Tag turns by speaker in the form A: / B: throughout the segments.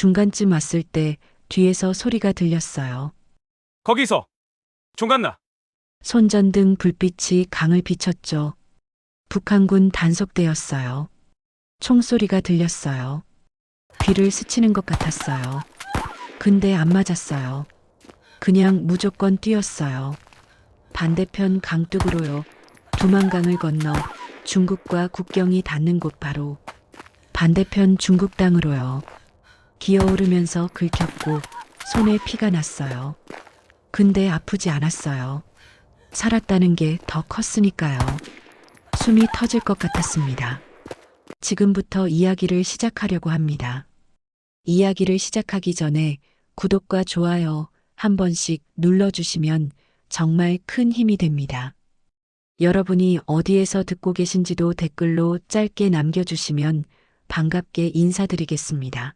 A: 중간쯤 왔을 때 뒤에서 소리가 들렸어요.
B: 거기서 종갓나.
A: 손전등 불빛이 강을 비췄죠. 북한군 단속대였어요. 총소리가 들렸어요. 귀를 스치는 것 같았어요. 근데 안 맞았어요. 그냥 무조건 뛰었어요. 반대편 강둑으로요. 두만강을 건너 중국과 국경이 닿는 곳 바로 반대편 중국 땅으로요. 기어오르면서 긁혔고 손에 피가 났어요. 근데 아프지 않았어요. 살았다는 게 더 컸으니까요. 숨이 터질 것 같았습니다. 지금부터 이야기를 시작하려고 합니다. 이야기를 시작하기 전에 구독과 좋아요 한 번씩 눌러주시면 정말 큰 힘이 됩니다. 여러분이 어디에서 듣고 계신지도 댓글로 짧게 남겨주시면 반갑게 인사드리겠습니다.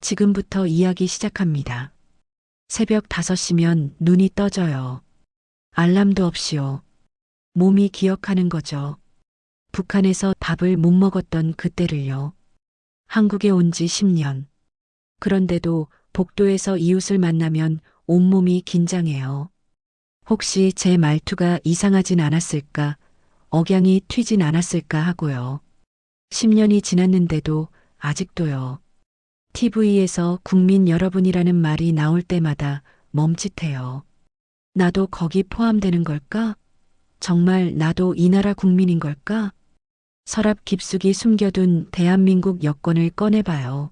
A: 지금부터 이야기 시작합니다. 새벽 5시면 눈이 떠져요. 알람도 없이요. 몸이 기억하는 거죠. 북한에서 밥을 못 먹었던 그때를요. 한국에 온 지 10년. 그런데도 복도에서 이웃을 만나면 온몸이 긴장해요. 혹시 제 말투가 이상하진 않았을까, 억양이 튀진 않았을까 하고요. 10년이 지났는데도 아직도요. TV에서 국민 여러분이라는 말이 나올 때마다 멈칫해요. 나도 거기 포함되는 걸까? 정말 나도 이 나라 국민인 걸까? 서랍 깊숙이 숨겨둔 대한민국 여권을 꺼내봐요.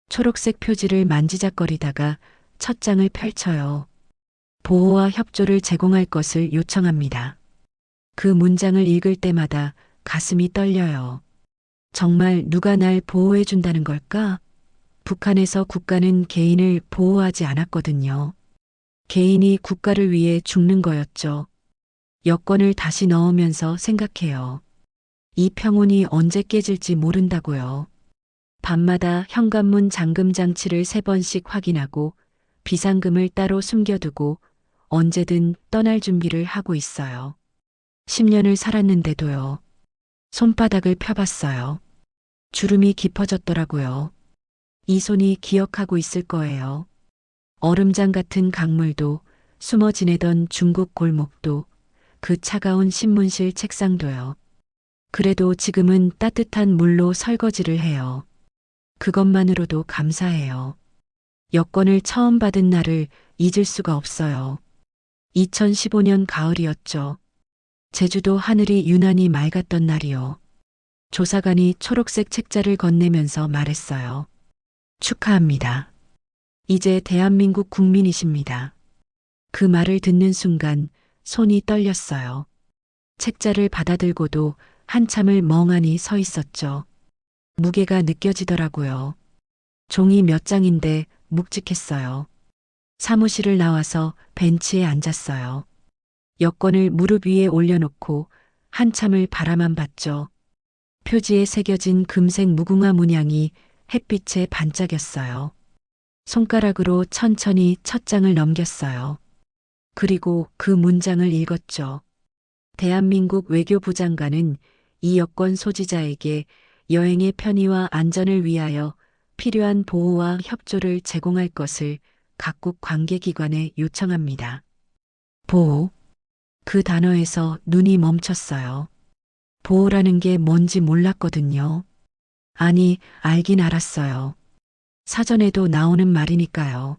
A: 초록색 표지를 만지작거리다가 첫 장을 펼쳐요. 보호와 협조를 제공할 것을 요청합니다. 그 문장을 읽을 때마다 가슴이 떨려요. 정말 누가 날 보호해준다는 걸까? 북한에서 국가는 개인을 보호하지 않았거든요. 개인이 국가를 위해 죽는 거였죠. 여권을 다시 넣으면서 생각해요. 이 평온이 언제 깨질지 모른다고요. 밤마다 현관문 잠금 장치를 3번씩 확인하고 비상금을 따로 숨겨두고 언제든 떠날 준비를 하고 있어요. 10년을 살았는데도요. 손바닥을 펴봤어요. 주름이 깊어졌더라고요. 이 손이 기억하고 있을 거예요. 얼음장 같은 강물도, 숨어 지내던 중국 골목도, 그 차가운 신문실 책상도요. 그래도 지금은 따뜻한 물로 설거지를 해요. 그것만으로도 감사해요. 여권을 처음 받은 날을 잊을 수가 없어요. 2015년 가을이었죠. 제주도 하늘이 유난히 맑았던 날이요. 조사관이 초록색 책자를 건네면서 말했어요. 축하합니다. 이제 대한민국 국민이십니다. 그 말을 듣는 순간 손이 떨렸어요. 책자를 받아들고도 한참을 멍하니 서 있었죠. 무게가 느껴지더라고요. 종이 몇 장인데 묵직했어요. 사무실을 나와서 벤치에 앉았어요. 여권을 무릎 위에 올려놓고 한참을 바라만 봤죠. 표지에 새겨진 금색 무궁화 문양이 햇빛에 반짝였어요. 손가락으로 천천히 첫 장을 넘겼어요. 그리고 그 문장을 읽었죠. 대한민국 외교부 장관은 이 여권 소지자에게 여행의 편의와 안전을 위하여 필요한 보호와 협조를 제공할 것을 각국 관계기관에 요청합니다. 보호. 그 단어에서 눈이 멈췄어요. 보호라는 게 뭔지 몰랐거든요. 아니, 알긴 알았어요. 사전에도 나오는 말이니까요.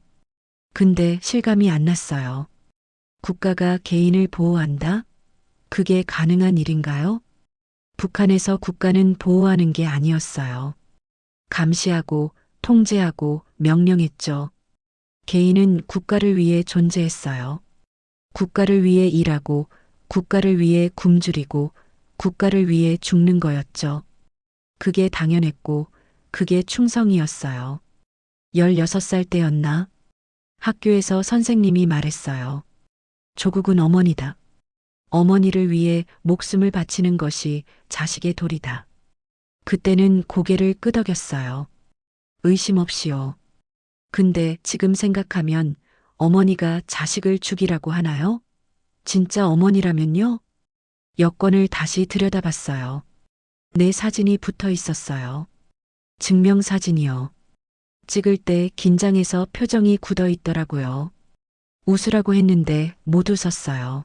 A: 근데 실감이 안 났어요. 국가가 개인을 보호한다? 그게 가능한 일인가요? 북한에서 국가는 보호하는 게 아니었어요. 감시하고, 통제하고, 명령했죠. 개인은 국가를 위해 존재했어요. 국가를 위해 일하고, 국가를 위해 굶주리고, 국가를 위해 죽는 거였죠. 그게 당연했고, 그게 충성이었어요. 16살 때였나? 학교에서 선생님이 말했어요. 조국은 어머니다. 어머니를 위해 목숨을 바치는 것이 자식의 도리다. 그때는 고개를 끄덕였어요. 의심 없이요. 근데 지금 생각하면 어머니가 자식을 죽이라고 하나요? 진짜 어머니라면요? 여권을 다시 들여다봤어요. 내 사진이 붙어 있었어요. 증명사진이요. 찍을 때 긴장해서 표정이 굳어 있더라고요. 웃으라고 했는데 못 웃었어요.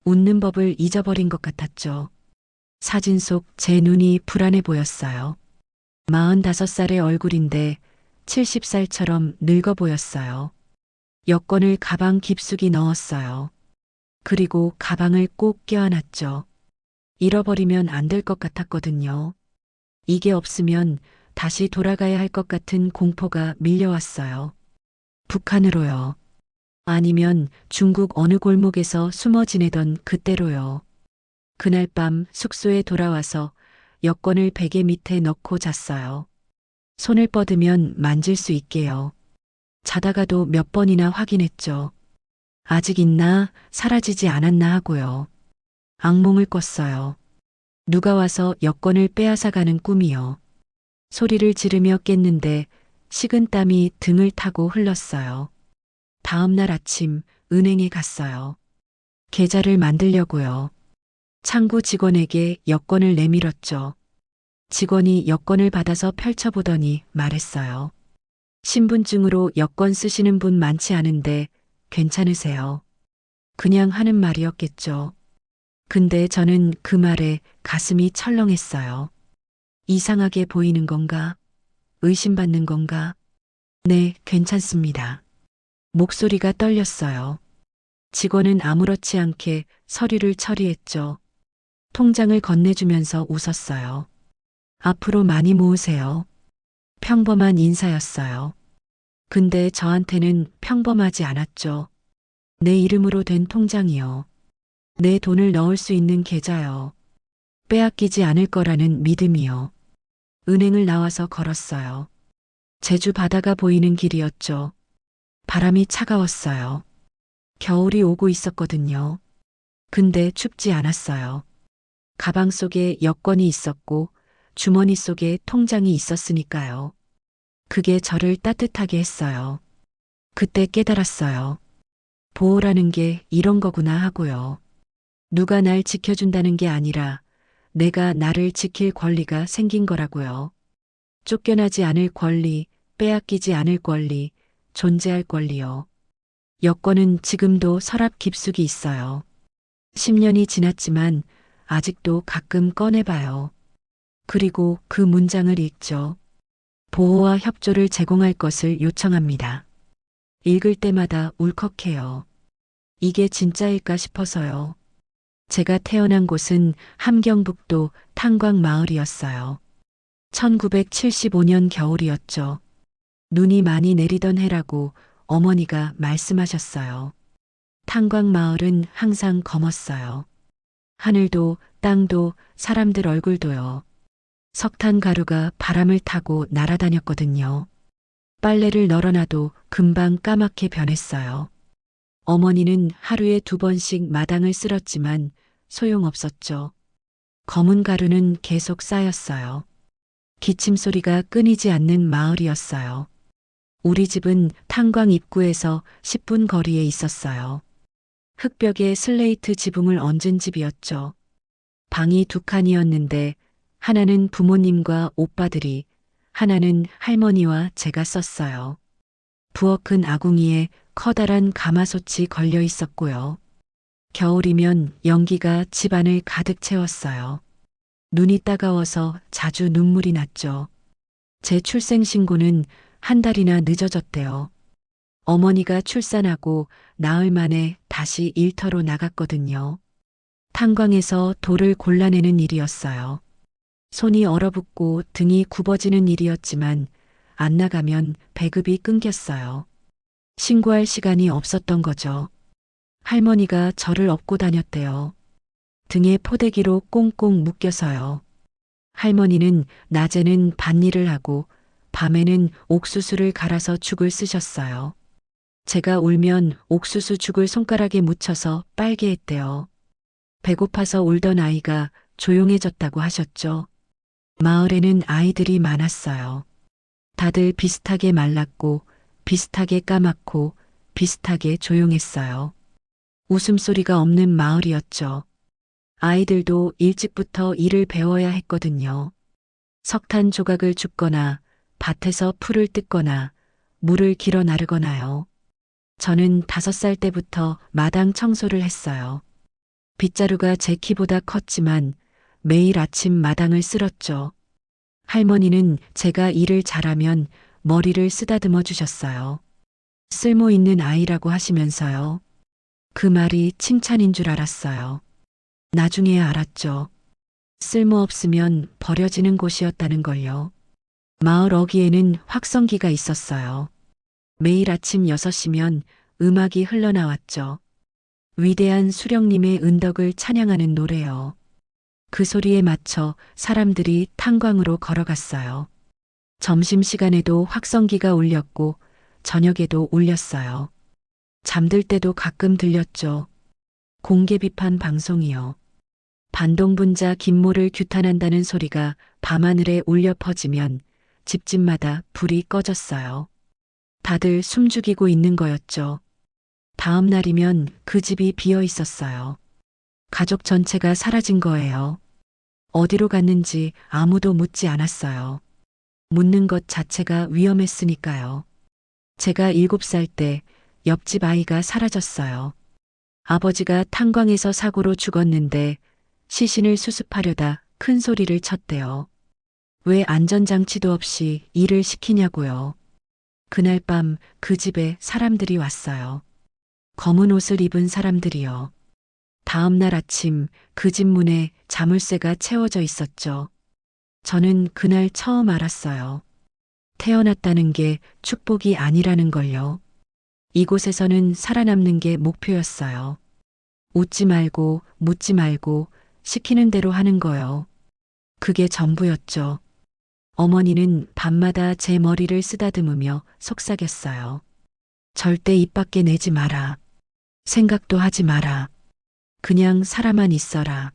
A: 웃는 법을 잊어버린 것 같았죠. 사진 속 제 눈이 불안해 보였어요. 45살의 얼굴인데 70살처럼 늙어 보였어요. 여권을 가방 깊숙이 넣었어요. 그리고 가방을 꼭 껴안았죠. 잃어버리면 안 될 것 같았거든요. 이게 없으면 다시 돌아가야 할 것 같은 공포가 밀려왔어요. 북한으로요. 아니면 중국 어느 골목에서 숨어 지내던 그때로요. 그날 밤 숙소에 돌아와서 여권을 베개 밑에 넣고 잤어요. 손을 뻗으면 만질 수 있게요. 자다가도 몇 번이나 확인했죠. 아직 있나, 사라지지 않았나 하고요. 악몽을 꿨어요. 누가 와서 여권을 빼앗아 가는 꿈이요. 소리를 지르며 깼는데 식은 땀이 등을 타고 흘렀어요. 다음 날 아침 은행에 갔어요. 계좌를 만들려고요. 창구 직원에게 여권을 내밀었죠. 직원이 여권을 받아서 펼쳐보더니 말했어요. 신분증으로 여권 쓰시는 분 많지 않은데 괜찮으세요? 그냥 하는 말이었겠죠. 근데 저는 그 말에 가슴이 철렁했어요. 이상하게 보이는 건가? 의심받는 건가? 네, 괜찮습니다. 목소리가 떨렸어요. 직원은 아무렇지 않게 서류를 처리했죠. 통장을 건네주면서 웃었어요. 앞으로 많이 모으세요. 평범한 인사였어요. 근데 저한테는 평범하지 않았죠. 내 이름으로 된 통장이요. 내 돈을 넣을 수 있는 계좌요. 빼앗기지 않을 거라는 믿음이요. 은행을 나와서 걸었어요. 제주 바다가 보이는 길이었죠. 바람이 차가웠어요. 겨울이 오고 있었거든요. 근데 춥지 않았어요. 가방 속에 여권이 있었고 주머니 속에 통장이 있었으니까요. 그게 저를 따뜻하게 했어요. 그때 깨달았어요. 보호라는 게 이런 거구나 하고요. 누가 날 지켜준다는 게 아니라 내가 나를 지킬 권리가 생긴 거라고요. 쫓겨나지 않을 권리, 빼앗기지 않을 권리, 존재할 권리요. 여권은 지금도 서랍 깊숙이 있어요. 10년이 지났지만 아직도 가끔 꺼내봐요. 그리고 그 문장을 읽죠. 보호와 협조를 제공할 것을 요청합니다. 읽을 때마다 울컥해요. 이게 진짜일까 싶어서요. 제가 태어난 곳은 함경북도 탄광마을이었어요. 1975년 겨울이었죠. 눈이 많이 내리던 해라고 어머니가 말씀하셨어요. 탄광마을은 항상 검었어요. 하늘도 땅도 사람들 얼굴도요. 석탄 가루가 바람을 타고 날아다녔거든요. 빨래를 널어놔도 금방 까맣게 변했어요. 어머니는 하루에 2번씩 마당을 쓸었지만 소용없었죠. 검은 가루는 계속 쌓였어요. 기침 소리가 끊이지 않는 마을이었어요. 우리 집은 탄광 입구에서 10분 거리에 있었어요. 흙벽에 슬레이트 지붕을 얹은 집이었죠. 방이 2칸이었는데 하나는 부모님과 오빠들이, 하나는 할머니와 제가 썼어요. 부엌은 아궁이에 커다란 가마솥이 걸려 있었고요. 겨울이면 연기가 집안을 가득 채웠어요. 눈이 따가워서 자주 눈물이 났죠. 제 출생신고는 한 달이나 늦어졌대요. 어머니가 출산하고 나흘 만에 다시 일터로 나갔거든요. 탄광에서 돌을 골라내는 일이었어요. 손이 얼어붙고 등이 굽어지는 일이었지만 안 나가면 배급이 끊겼어요. 신고할 시간이 없었던 거죠. 할머니가 저를 업고 다녔대요. 등에 포대기로 꽁꽁 묶여서요. 할머니는 낮에는 밭일을 하고 밤에는 옥수수를 갈아서 죽을 쓰셨어요. 제가 울면 옥수수 죽을 손가락에 묻혀서 빨게 했대요. 배고파서 울던 아이가 조용해졌다고 하셨죠. 마을에는 아이들이 많았어요. 다들 비슷하게 말랐고 비슷하게 까맣고 비슷하게 조용했어요. 웃음소리가 없는 마을이었죠. 아이들도 일찍부터 일을 배워야 했거든요. 석탄 조각을 줍거나 밭에서 풀을 뜯거나 물을 길어 나르거나요. 저는 5살 때부터 마당 청소를 했어요. 빗자루가 제 키보다 컸지만 매일 아침 마당을 쓸었죠. 할머니는 제가 일을 잘하면 머리를 쓰다듬어 주셨어요. 쓸모 있는 아이라고 하시면서요. 그 말이 칭찬인 줄 알았어요. 나중에 알았죠. 쓸모없으면 버려지는 곳이었다는 걸요. 마을 어귀에는 확성기가 있었어요. 매일 아침 6시면 음악이 흘러나왔죠. 위대한 수령님의 은덕을 찬양하는 노래요. 그 소리에 맞춰 사람들이 탄광으로 걸어갔어요. 점심시간에도 확성기가 울렸고 저녁에도 울렸어요. 잠들 때도 가끔 들렸죠. 공개 비판 방송이요. 반동분자 김모를 규탄한다는 소리가 밤하늘에 울려 퍼지면 집집마다 불이 꺼졌어요. 다들 숨죽이고 있는 거였죠. 다음 날이면 그 집이 비어 있었어요. 가족 전체가 사라진 거예요. 어디로 갔는지 아무도 묻지 않았어요. 묻는 것 자체가 위험했으니까요. 제가 7살 때 옆집 아이가 사라졌어요. 아버지가 탄광에서 사고로 죽었는데 시신을 수습하려다 큰 소리를 쳤대요. 왜 안전장치도 없이 일을 시키냐고요. 그날 밤 그 집에 사람들이 왔어요. 검은 옷을 입은 사람들이요. 다음 날 아침 그 집 문에 자물쇠가 채워져 있었죠. 저는 그날 처음 알았어요. 태어났다는 게 축복이 아니라는 걸요. 이곳에서는 살아남는 게 목표였어요. 웃지 말고 묻지 말고 시키는 대로 하는 거요. 그게 전부였죠. 어머니는 밤마다 제 머리를 쓰다듬으며 속삭였어요. 절대 입 밖에 내지 마라. 생각도 하지 마라. 그냥 살아만 있어라.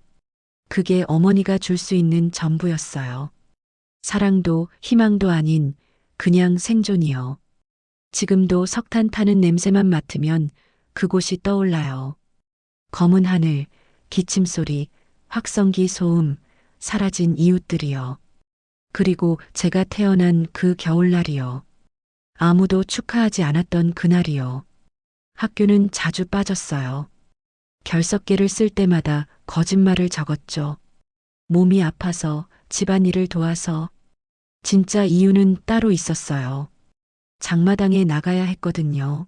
A: 그게 어머니가 줄 수 있는 전부였어요. 사랑도 희망도 아닌 그냥 생존이요. 지금도 석탄 타는 냄새만 맡으면 그곳이 떠올라요. 검은 하늘, 기침 소리, 확성기 소음, 사라진 이웃들이요. 그리고 제가 태어난 그 겨울날이요. 아무도 축하하지 않았던 그날이요. 학교는 자주 빠졌어요. 결석계를 쓸 때마다 거짓말을 적었죠. 몸이 아파서 집안일을 도와서. 진짜 이유는 따로 있었어요. 장마당에 나가야 했거든요.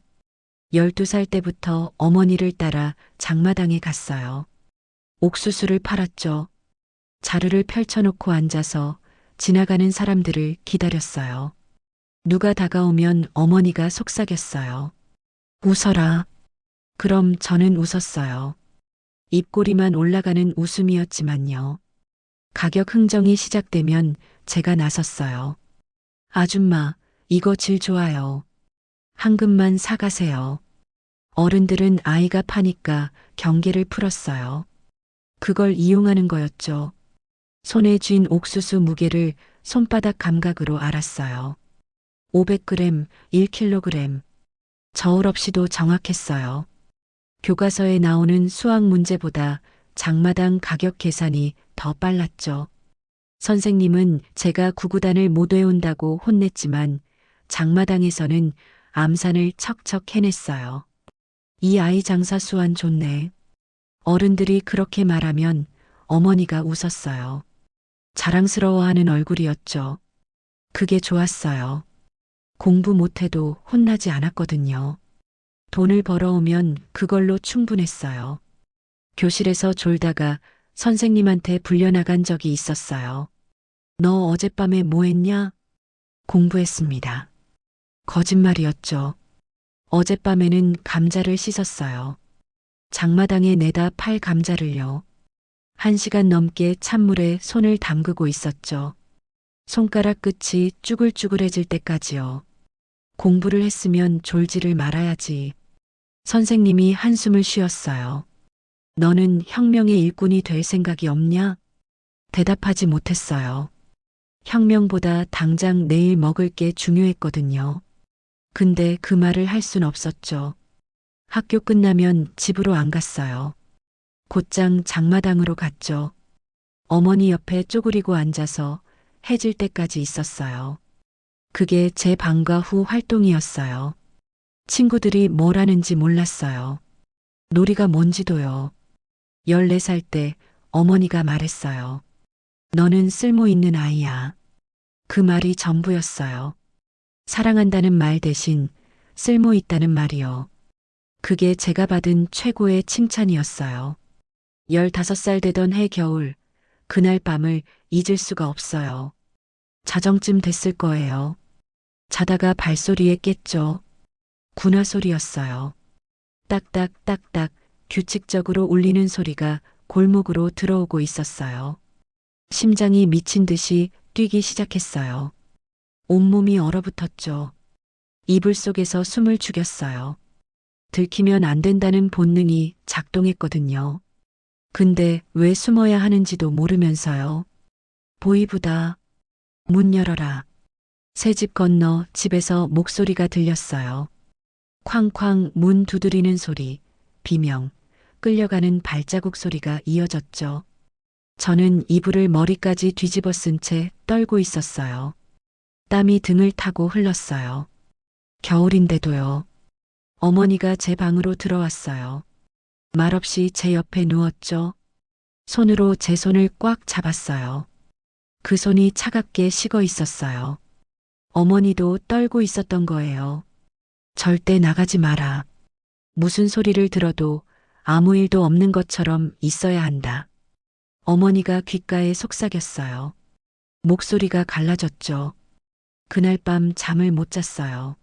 A: 12살 때부터 어머니를 따라 장마당에 갔어요. 옥수수를 팔았죠. 자루를 펼쳐놓고 앉아서 지나가는 사람들을 기다렸어요. 누가 다가오면 어머니가 속삭였어요. 웃어라. 그럼 저는 웃었어요. 입꼬리만 올라가는 웃음이었지만요. 가격 흥정이 시작되면 제가 나섰어요. 아줌마, 이거 질 좋아요. 한 금만 사가세요. 어른들은 아이가 파니까 경계를 풀었어요. 그걸 이용하는 거였죠. 손에 쥔 옥수수 무게를 손바닥 감각으로 알았어요. 500g, 1kg. 저울 없이도 정확했어요. 교과서에 나오는 수학 문제보다 장마당 가격 계산이 더 빨랐죠. 선생님은 제가 구구단을 못 외운다고 혼냈지만 장마당에서는 암산을 척척 해냈어요. 이 아이 장사 수완 좋네. 어른들이 그렇게 말하면 어머니가 웃었어요. 자랑스러워하는 얼굴이었죠. 그게 좋았어요. 공부 못해도 혼나지 않았거든요. 돈을 벌어오면 그걸로 충분했어요. 교실에서 졸다가 선생님한테 불려나간 적이 있었어요. 너 어젯밤에 뭐 했냐? 공부했습니다. 거짓말이었죠. 어젯밤에는 감자를 씻었어요. 장마당에 내다 팔 감자를요. 1시간 넘게 찬물에 손을 담그고 있었죠. 손가락 끝이 쭈글쭈글해질 때까지요. 공부를 했으면 졸지를 말아야지. 선생님이 한숨을 쉬었어요. 너는 혁명의 일꾼이 될 생각이 없냐? 대답하지 못했어요. 혁명보다 당장 내일 먹을 게 중요했거든요. 근데 그 말을 할 순 없었죠. 학교 끝나면 집으로 안 갔어요. 곧장 장마당으로 갔죠. 어머니 옆에 쪼그리고 앉아서 해질 때까지 있었어요. 그게 제 방과 후 활동이었어요. 친구들이 뭘 하는지 몰랐어요. 놀이가 뭔지도요. 14살 때 어머니가 말했어요. 너는 쓸모 있는 아이야. 그 말이 전부였어요. 사랑한다는 말 대신 쓸모 있다는 말이요. 그게 제가 받은 최고의 칭찬이었어요. 15살 되던 해 겨울, 그날 밤을 잊을 수가 없어요. 자정쯤 됐을 거예요. 자다가 발소리에 깼죠. 군화 소리였어요. 딱딱딱딱 규칙적으로 울리는 소리가 골목으로 들어오고 있었어요. 심장이 미친 듯이 뛰기 시작했어요. 온몸이 얼어붙었죠. 이불 속에서 숨을 죽였어요. 들키면 안 된다는 본능이 작동했거든요. 근데 왜 숨어야 하는지도 모르면서요. 보이부다. 문 열어라. 새 집 건너 집에서 목소리가 들렸어요. 쾅쾅 문 두드리는 소리, 비명, 끌려가는 발자국 소리가 이어졌죠. 저는 이불을 머리까지 뒤집어 쓴 채 떨고 있었어요. 땀이 등을 타고 흘렀어요. 겨울인데도요. 어머니가 제 방으로 들어왔어요. 말없이 제 옆에 누웠죠. 손으로 제 손을 꽉 잡았어요. 그 손이 차갑게 식어 있었어요. 어머니도 떨고 있었던 거예요. 절대 나가지 마라. 무슨 소리를 들어도 아무 일도 없는 것처럼 있어야 한다. 어머니가 귓가에 속삭였어요. 목소리가 갈라졌죠. 그날 밤 잠을 못 잤어요.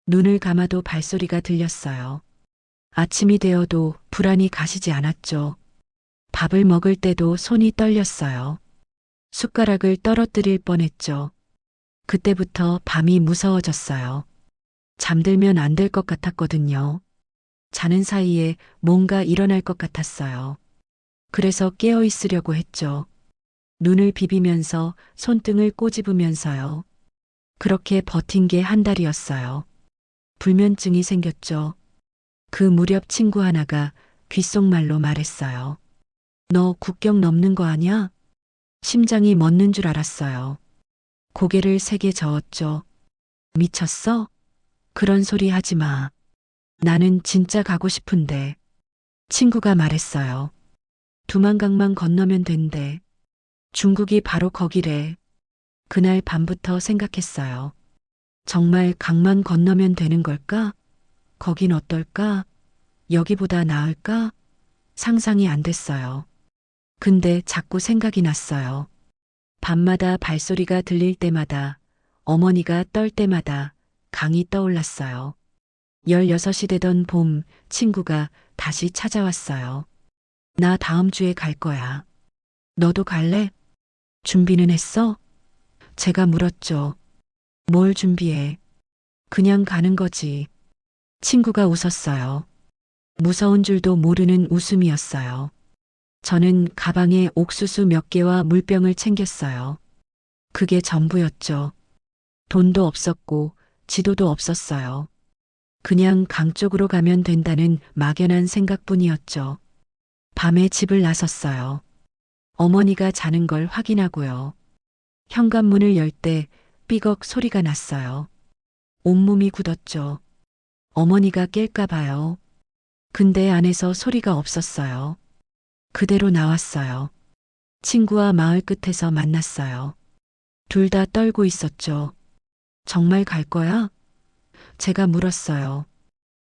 A: 눈을 감아도 발소리가 들렸어요. 아침이 되어도 불안이 가시지 않았죠. 밥을 먹을 때도 손이 떨렸어요. 숟가락을 떨어뜨릴 뻔했죠. 그때부터 밤이 무서워졌어요. 잠들면 안 될 것 같았거든요. 자는 사이에 뭔가 일어날 것 같았어요. 그래서 깨어 있으려고 했죠. 눈을 비비면서 손등을 꼬집으면서요. 그렇게 버틴 게 한 달이었어요. 불면증이 생겼죠. 그 무렵 친구 하나가 귓속말로 말했어요. 너 국경 넘는 거 아냐? 심장이 멎는 줄 알았어요. 고개를 세게 저었죠. 미쳤어? 그런 소리 하지 마. 나는 진짜 가고 싶은데. 친구가 말했어요. 두만강만 건너면 된대. 중국이 바로 거기래. 그날 밤부터 생각했어요. 정말 강만 건너면 되는 걸까? 거긴 어떨까? 여기보다 나을까? 상상이 안 됐어요. 근데 자꾸 생각이 났어요. 밤마다 발소리가 들릴 때마다, 어머니가 떨 때마다 강이 떠올랐어요. 16이 되던 봄, 친구가 다시 찾아왔어요. 나 다음 주에 갈 거야. 너도 갈래? 준비는 했어? 제가 물었죠. 뭘 준비해? 그냥 가는 거지. 친구가 웃었어요. 무서운 줄도 모르는 웃음이었어요. 저는 가방에 옥수수 몇 개와 물병을 챙겼어요. 그게 전부였죠. 돈도 없었고 지도도 없었어요. 그냥 강 쪽으로 가면 된다는 막연한 생각뿐이었죠. 밤에 집을 나섰어요. 어머니가 자는 걸 확인하고요. 현관문을 열 때 삐걱 소리가 났어요. 온몸이 굳었죠. 어머니가 깰까 봐요. 근데 안에서 소리가 없었어요. 그대로 나왔어요. 친구와 마을 끝에서 만났어요. 둘 다 떨고 있었죠. 정말 갈 거야? 제가 물었어요.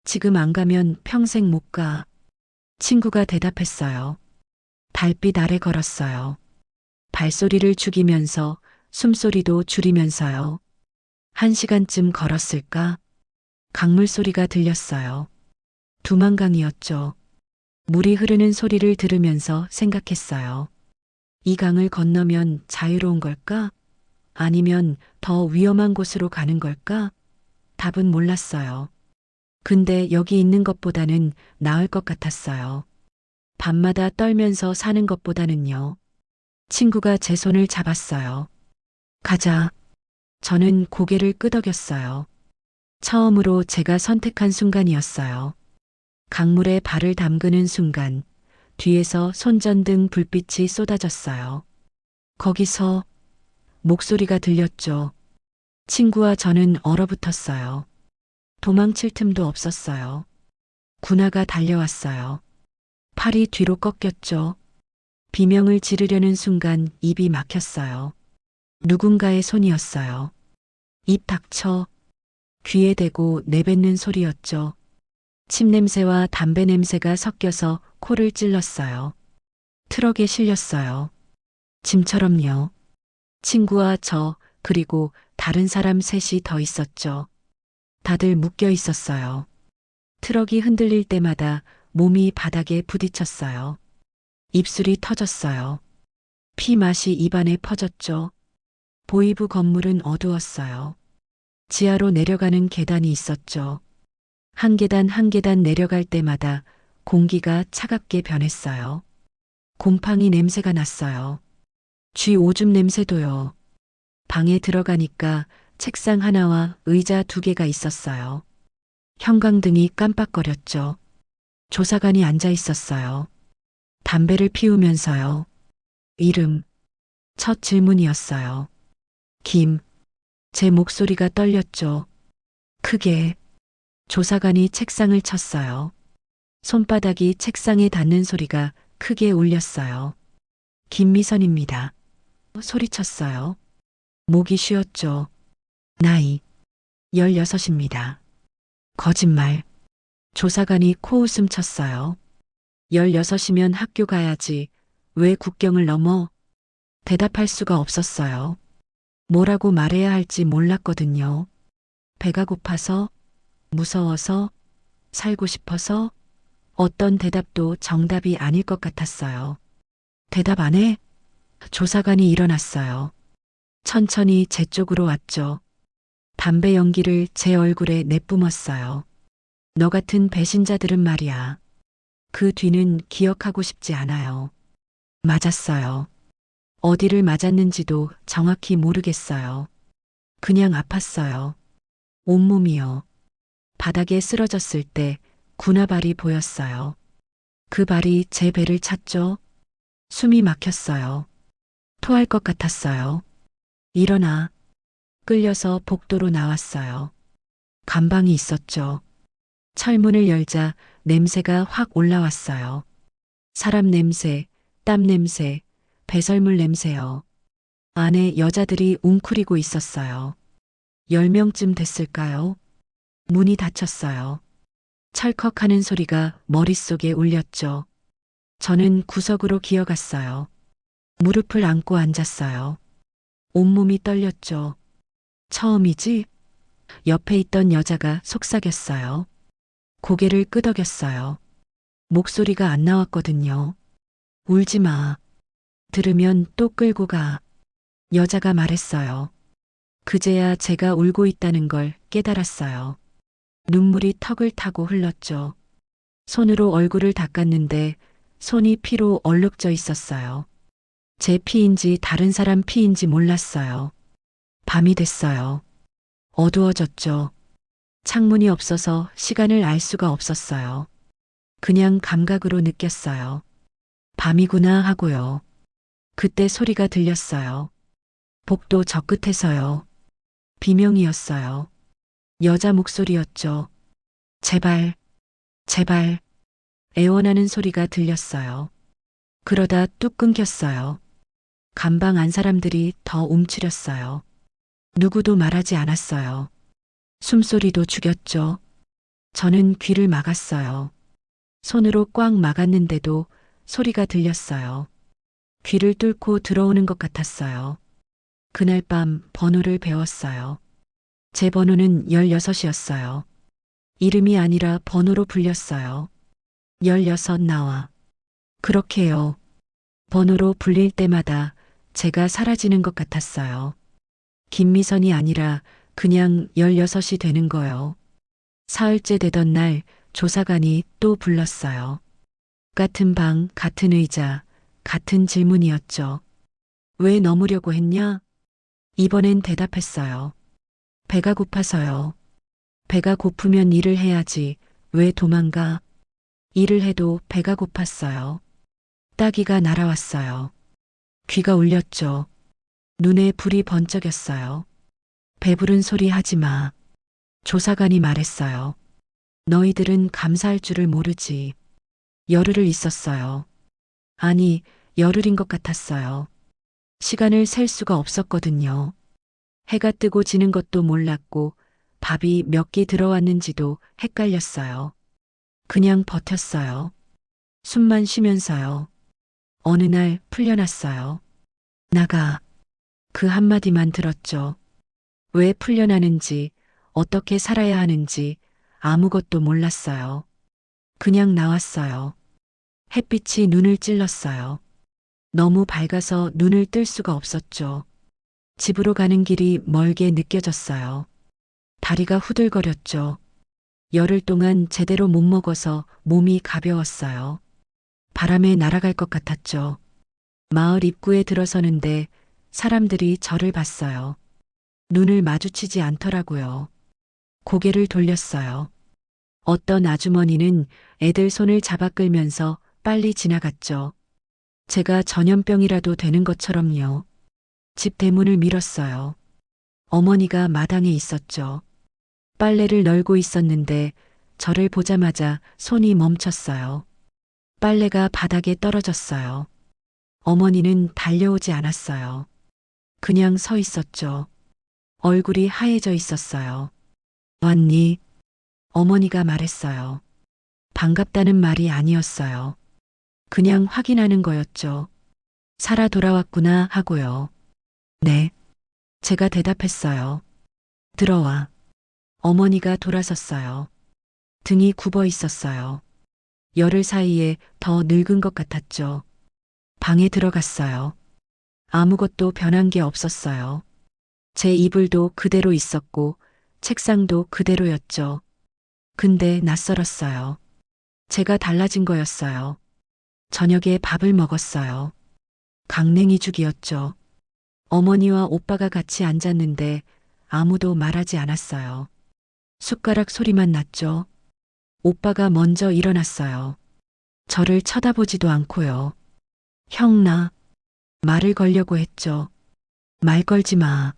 A: 지금 안 가면 평생 못 가. 친구가 대답했어요. 달빛 아래 걸었어요. 발소리를 죽이면서 숨소리도 줄이면서요. 1시간쯤 걸었을까? 강물 소리가 들렸어요. 두만강이었죠. 물이 흐르는 소리를 들으면서 생각했어요. 이 강을 건너면 자유로운 걸까? 아니면 더 위험한 곳으로 가는 걸까? 답은 몰랐어요. 근데 여기 있는 것보다는 나을 것 같았어요. 밤마다 떨면서 사는 것보다는요. 친구가 제 손을 잡았어요. 가자. 저는 고개를 끄덕였어요. 처음으로 제가 선택한 순간이었어요. 강물에 발을 담그는 순간 뒤에서 손전등 불빛이 쏟아졌어요. 거기서 목소리가 들렸죠. 친구와 저는 얼어붙었어요. 도망칠 틈도 없었어요. 군화가 달려왔어요. 팔이 뒤로 꺾였죠. 비명을 지르려는 순간 입이 막혔어요. 누군가의 손이었어요. 입 닥쳐. 귀에 대고 내뱉는 소리였죠. 침 냄새와 담배 냄새가 섞여서 코를 찔렀어요. 트럭에 실렸어요. 짐처럼요. 친구와 저, 그리고 다른 사람 셋이 더 있었죠. 다들 묶여 있었어요. 트럭이 흔들릴 때마다 몸이 바닥에 부딪혔어요. 입술이 터졌어요. 피 맛이 입안에 퍼졌죠. 보이부 건물은 어두웠어요. 지하로 내려가는 계단이 있었죠. 한 계단 한 계단 내려갈 때마다 공기가 차갑게 변했어요. 곰팡이 냄새가 났어요. 쥐 오줌 냄새도요. 방에 들어가니까 책상 하나와 의자 2개가 있었어요. 형광등이 깜빡거렸죠. 조사관이 앉아 있었어요. 담배를 피우면서요. 이름. 첫 질문이었어요. 김. 제 목소리가 떨렸죠. 크게. 조사관이 책상을 쳤어요. 손바닥이 책상에 닿는 소리가 크게 울렸어요. 김미선입니다. 소리쳤어요. 목이 쉬었죠. 나이. 16입니다. 거짓말. 조사관이 코웃음 쳤어요. 16이면 학교 가야지. 왜 국경을 넘어? 대답할 수가 없었어요. 뭐라고 말해야 할지 몰랐거든요. 배가 고파서, 무서워서, 살고 싶어서, 어떤 대답도 정답이 아닐 것 같았어요. 대답 안 해? 조사관이 일어났어요. 천천히 제 쪽으로 왔죠. 담배 연기를 제 얼굴에 내뿜었어요. 너 같은 배신자들은 말이야. 그 뒤는 기억하고 싶지 않아요. 맞았어요. 어디를 맞았는지도 정확히 모르겠어요. 그냥 아팠어요. 온몸이요. 바닥에 쓰러졌을 때 군화발이 보였어요. 그 발이 제 배를 찼죠. 숨이 막혔어요. 토할 것 같았어요. 일어나. 끌려서 복도로 나왔어요. 간방이 있었죠. 철문을 열자 냄새가 확 올라왔어요. 사람 냄새, 땀 냄새, 배설물 냄새요. 안에 여자들이 웅크리고 있었어요. 10명쯤 됐을까요? 문이 닫혔어요. 찰컥하는 소리가 머릿속에 울렸죠. 저는 구석으로 기어갔어요. 무릎을 안고 앉았어요. 온몸이 떨렸죠. 처음이지? 옆에 있던 여자가 속삭였어요. 고개를 끄덕였어요. 목소리가 안 나왔거든요. 울지 마. 들으면 또 끌고 가. 여자가 말했어요. 그제야 제가 울고 있다는 걸 깨달았어요. 눈물이 턱을 타고 흘렀죠. 손으로 얼굴을 닦았는데 손이 피로 얼룩져 있었어요. 제 피인지 다른 사람 피인지 몰랐어요. 밤이 됐어요. 어두워졌죠. 창문이 없어서 시간을 알 수가 없었어요. 그냥 감각으로 느꼈어요. 밤이구나 하고요. 그때 소리가 들렸어요. 복도 저 끝에서요. 비명이었어요. 여자 목소리였죠. 제발, 제발. 애원하는 소리가 들렸어요. 그러다 뚝 끊겼어요. 감방 안 사람들이 더 움츠렸어요. 누구도 말하지 않았어요. 숨소리도 죽였죠. 저는 귀를 막았어요. 손으로 꽉 막았는데도 소리가 들렸어요. 귀를 뚫고 들어오는 것 같았어요. 그날 밤 번호를 배웠어요. 제 번호는 16이었어요. 이름이 아니라 번호로 불렸어요. 16 나와. 그렇게요. 번호로 불릴 때마다 제가 사라지는 것 같았어요. 김미선이 아니라 그냥 16이 되는 거요. 사흘째 되던 날 조사관이 또 불렀어요. 같은 방, 같은 의자, 같은 질문이었죠. 왜 넘으려고 했냐? 이번엔 대답했어요. 배가 고파서요. 배가 고프면 일을 해야지. 왜 도망가? 일을 해도 배가 고팠어요. 따귀가 날아왔어요. 귀가 울렸죠. 눈에 불이 번쩍였어요. 배부른 소리 하지 마. 조사관이 말했어요. 너희들은 감사할 줄을 모르지. 열흘을 있었어요. 아니, 열흘인 것 같았어요. 시간을 셀 수가 없었거든요. 해가 뜨고 지는 것도 몰랐고 밥이 몇 끼 들어왔는지도 헷갈렸어요. 그냥 버텼어요. 숨만 쉬면서요. 어느 날 풀려났어요. 나가. 그 한마디만 들었죠. 왜 풀려나는지, 어떻게 살아야 하는지 아무것도 몰랐어요. 그냥 나왔어요. 햇빛이 눈을 찔렀어요. 너무 밝아서 눈을 뜰 수가 없었죠. 집으로 가는 길이 멀게 느껴졌어요. 다리가 후들거렸죠. 열흘 동안 제대로 못 먹어서 몸이 가벼웠어요. 바람에 날아갈 것 같았죠. 마을 입구에 들어서는데 사람들이 저를 봤어요. 눈을 마주치지 않더라고요. 고개를 돌렸어요. 어떤 아주머니는 애들 손을 잡아 끌면서 빨리 지나갔죠. 제가 전염병이라도 되는 것처럼요. 집 대문을 밀었어요. 어머니가 마당에 있었죠. 빨래를 널고 있었는데 저를 보자마자 손이 멈췄어요. 빨래가 바닥에 떨어졌어요. 어머니는 달려오지 않았어요. 그냥 서 있었죠. 얼굴이 하얘져 있었어요. 왔니? 어머니가 말했어요. 반갑다는 말이 아니었어요. 그냥 확인하는 거였죠. 살아 돌아왔구나 하고요. 네. 제가 대답했어요. 들어와. 어머니가 돌아섰어요. 등이 굽어 있었어요. 열흘 사이에 더 늙은 것 같았죠. 방에 들어갔어요. 아무것도 변한 게 없었어요. 제 이불도 그대로 있었고 책상도 그대로였죠. 근데 낯설었어요. 제가 달라진 거였어요. 저녁에 밥을 먹었어요. 강냉이죽이었죠. 어머니와 오빠가 같이 앉았는데 아무도 말하지 않았어요. 숟가락 소리만 났죠. 오빠가 먼저 일어났어요. 저를 쳐다보지도 않고요. 형나. 말을 걸려고 했죠. 말 걸지 마.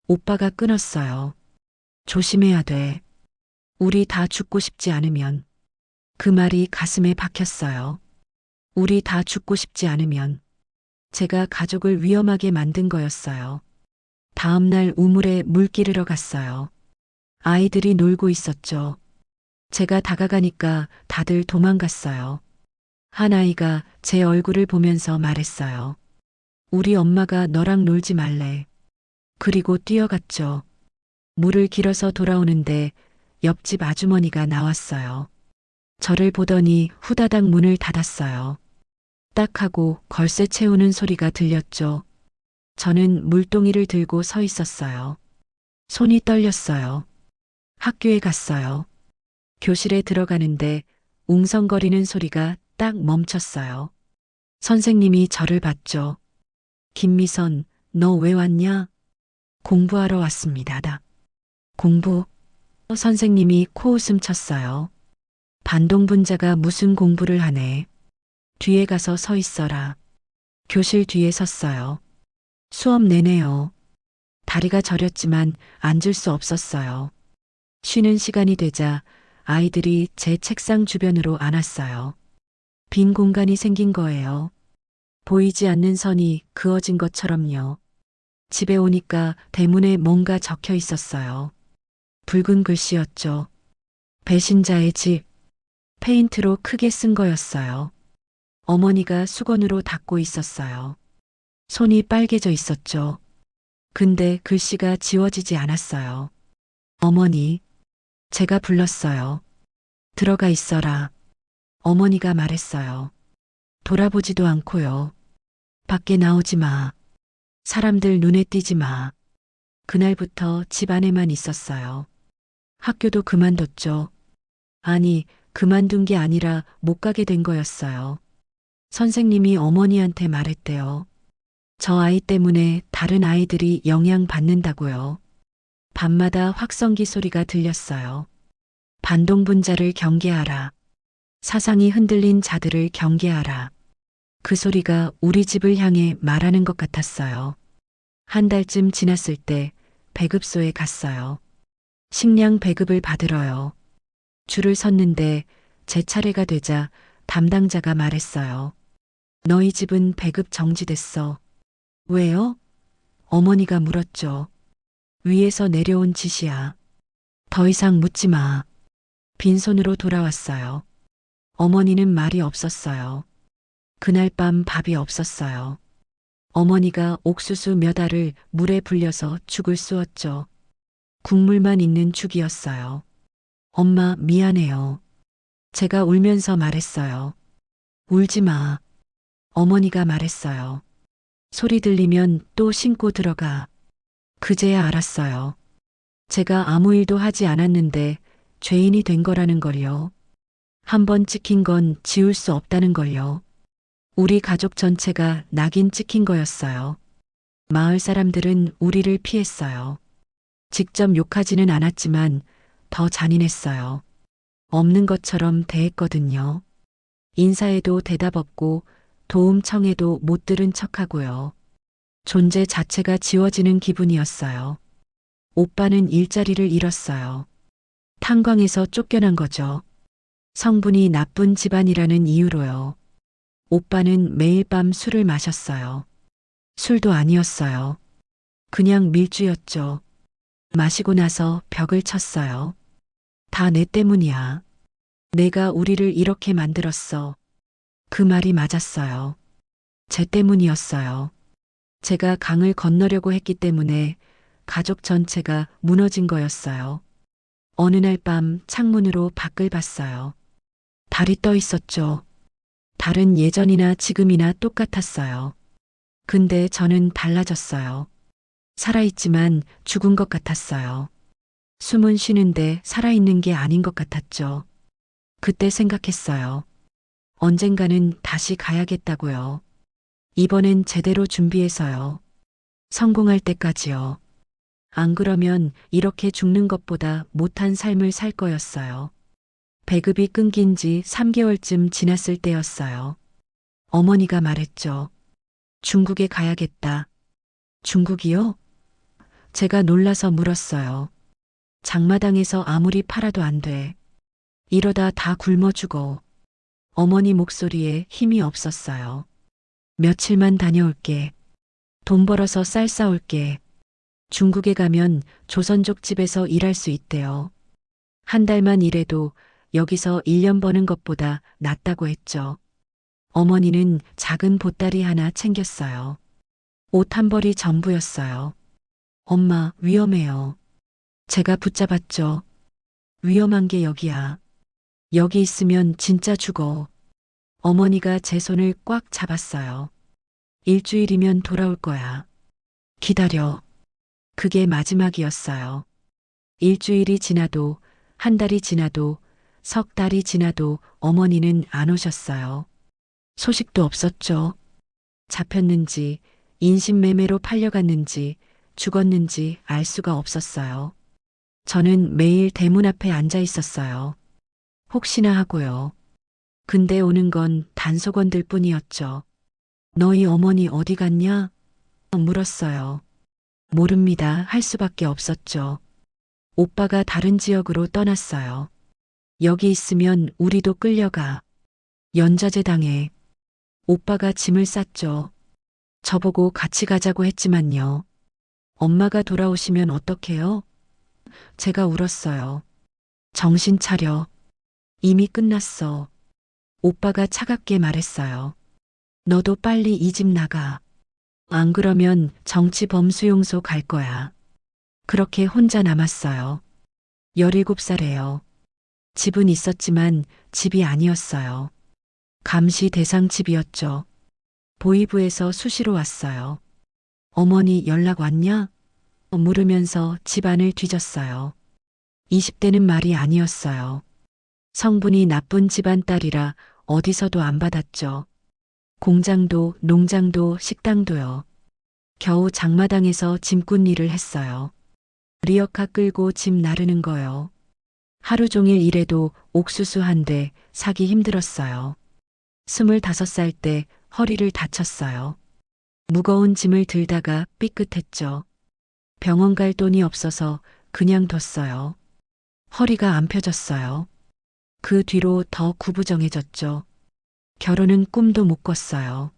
A: 오빠가 끊었어요. 조심해야 돼. 우리 다 죽고 싶지 않으면. 그 말이 가슴에 박혔어요. 우리 다 죽고 싶지 않으면. 제가 가족을 위험하게 만든 거였어요. 다음 날 우물에 물 기르러 갔어요. 아이들이 놀고 있었죠. 제가 다가가니까 다들 도망갔어요. 한 아이가 제 얼굴을 보면서 말했어요. 우리 엄마가 너랑 놀지 말래. 그리고 뛰어갔죠. 물을 길어서 돌아오는데 옆집 아주머니가 나왔어요. 저를 보더니 후다닥 문을 닫았어요. 딱 하고 걸쇠 채우는 소리가 들렸죠. 저는 물동이를 들고 서 있었어요. 손이 떨렸어요. 학교에 갔어요. 교실에 들어가는데 웅성거리는 소리가 딱 멈췄어요. 선생님이 저를 봤죠. 김미선, 너 왜 왔냐? 공부하러 왔습니다. 공부? 선생님이 코웃음 쳤어요. 반동분자가 무슨 공부를 하네. 뒤에 가서 서 있어라. 교실 뒤에 섰어요. 수업 내내요. 다리가 저렸지만 앉을 수 없었어요. 쉬는 시간이 되자 아이들이 제 책상 주변으로 앉았어요. 빈 공간이 생긴 거예요. 보이지 않는 선이 그어진 것처럼요. 집에 오니까 대문에 뭔가 적혀 있었어요. 붉은 글씨였죠. 배신자의 집. 페인트로 크게 쓴 거였어요. 어머니가 수건으로 닦고 있었어요. 손이 빨개져 있었죠. 근데 글씨가 지워지지 않았어요. 어머니, 제가 불렀어요. 들어가 있어라. 어머니가 말했어요. 돌아보지도 않고요. 밖에 나오지 마. 사람들 눈에 띄지 마. 그날부터 집 안에만 있었어요. 학교도 그만뒀죠. 아니, 그만둔 게 아니라 못 가게 된 거였어요. 선생님이 어머니한테 말했대요. 저 아이 때문에 다른 아이들이 영향받는다고요. 밤마다 확성기 소리가 들렸어요. 반동분자를 경계하라. 사상이 흔들린 자들을 경계하라. 그 소리가 우리 집을 향해 말하는 것 같았어요. 한 달쯤 지났을 때 배급소에 갔어요. 식량 배급을 받으러요. 줄을 섰는데 제 차례가 되자 담당자가 말했어요. 너희 집은 배급 정지됐어. 왜요? 어머니가 물었죠. 위에서 내려온 지시야. 더 이상 묻지 마. 빈손으로 돌아왔어요. 어머니는 말이 없었어요. 그날 밤 밥이 없었어요. 어머니가 옥수수 몇 알을 물에 불려서 죽을 쑤었죠. 국물만 있는 죽이었어요. 엄마, 미안해요. 제가 울면서 말했어요. 울지 마. 어머니가 말했어요. 소리 들리면 또 신고 들어가. 그제야 알았어요. 제가 아무 일도 하지 않았는데 죄인이 된 거라는 걸요. 한 번 찍힌 건 지울 수 없다는 걸요. 우리 가족 전체가 낙인 찍힌 거였어요. 마을 사람들은 우리를 피했어요. 직접 욕하지는 않았지만 더 잔인했어요. 없는 것처럼 대했거든요. 인사해도 대답 없고 도움 청해도 못 들은 척하고요. 존재 자체가 지워지는 기분이었어요. 오빠는 일자리를 잃었어요. 탄광에서 쫓겨난 거죠. 성분이 나쁜 집안이라는 이유로요. 오빠는 매일 밤 술을 마셨어요. 술도 아니었어요. 그냥 밀주였죠. 마시고 나서 벽을 쳤어요. 다 내 때문이야. 내가 우리를 이렇게 만들었어. 그 말이 맞았어요. 제 때문이었어요. 제가 강을 건너려고 했기 때문에 가족 전체가 무너진 거였어요. 어느 날 밤 창문으로 밖을 봤어요. 달이 떠 있었죠. 달은 예전이나 지금이나 똑같았어요. 근데 저는 달라졌어요. 살아있지만 죽은 것 같았어요. 숨은 쉬는데 살아있는 게 아닌 것 같았죠. 그때 생각했어요. 언젠가는 다시 가야겠다고요. 이번엔 제대로 준비해서요. 성공할 때까지요. 안 그러면 이렇게 죽는 것보다 못한 삶을 살 거였어요. 배급이 끊긴 지 3개월쯤 지났을 때였어요. 어머니가 말했죠. 중국에 가야겠다. 중국이요? 제가 놀라서 물었어요. 장마당에서 아무리 팔아도 안 돼. 이러다 다 굶어 죽어. 어머니 목소리에 힘이 없었어요. 며칠만 다녀올게. 돈 벌어서 쌀 싸올게. 중국에 가면 조선족 집에서 일할 수 있대요. 한 달만 일해도 여기서 1년 버는 것보다 낫다고 했죠. 어머니는 작은 보따리 하나 챙겼어요. 옷 한 벌이 전부였어요. 엄마, 위험해요. 제가 붙잡았죠. 위험한 게 여기야. 여기 있으면 진짜 죽어. 어머니가 제 손을 꽉 잡았어요. 일주일이면 돌아올 거야. 기다려. 그게 마지막이었어요. 일주일이 지나도, 한 달이 지나도, 석 달이 지나도 어머니는 안 오셨어요. 소식도 없었죠. 잡혔는지, 인신매매로 팔려갔는지, 죽었는지 알 수가 없었어요. 저는 매일 대문 앞에 앉아 있었어요. 혹시나 하고요. 근데 오는 건 단속원들 뿐이었죠. 너희 어머니 어디 갔냐? 물었어요. 모릅니다. 할 수밖에 없었죠. 오빠가 다른 지역으로 떠났어요. 여기 있으면 우리도 끌려가. 연좌제 당해. 오빠가 짐을 쌌죠. 저보고 같이 가자고 했지만요. 엄마가 돌아오시면 어떡해요? 제가 울었어요. 정신 차려. 이미 끝났어. 오빠가 차갑게 말했어요. 너도 빨리 이 집 나가. 안 그러면 정치범수용소 갈 거야. 그렇게 혼자 남았어요. 17살에요. 집은 있었지만 집이 아니었어요. 감시 대상 집이었죠. 보이부에서 수시로 왔어요. 어머니 연락 왔냐? 물으면서 집안을 뒤졌어요. 20대는 말이 아니었어요. 성분이 나쁜 집안 딸이라 어디서도 안 받았죠. 공장도 농장도 식당도요. 겨우 장마당에서 짐꾼 일을 했어요. 리어카 끌고 짐 나르는 거요. 하루 종일 일해도 옥수수 한 대 사기 힘들었어요. 25살 때 허리를 다쳤어요. 무거운 짐을 들다가 삐끗했죠. 병원 갈 돈이 없어서 그냥 뒀어요. 허리가 안 펴졌어요. 그 뒤로 더 구부정해졌죠. 결혼은 꿈도 못 꿨어요.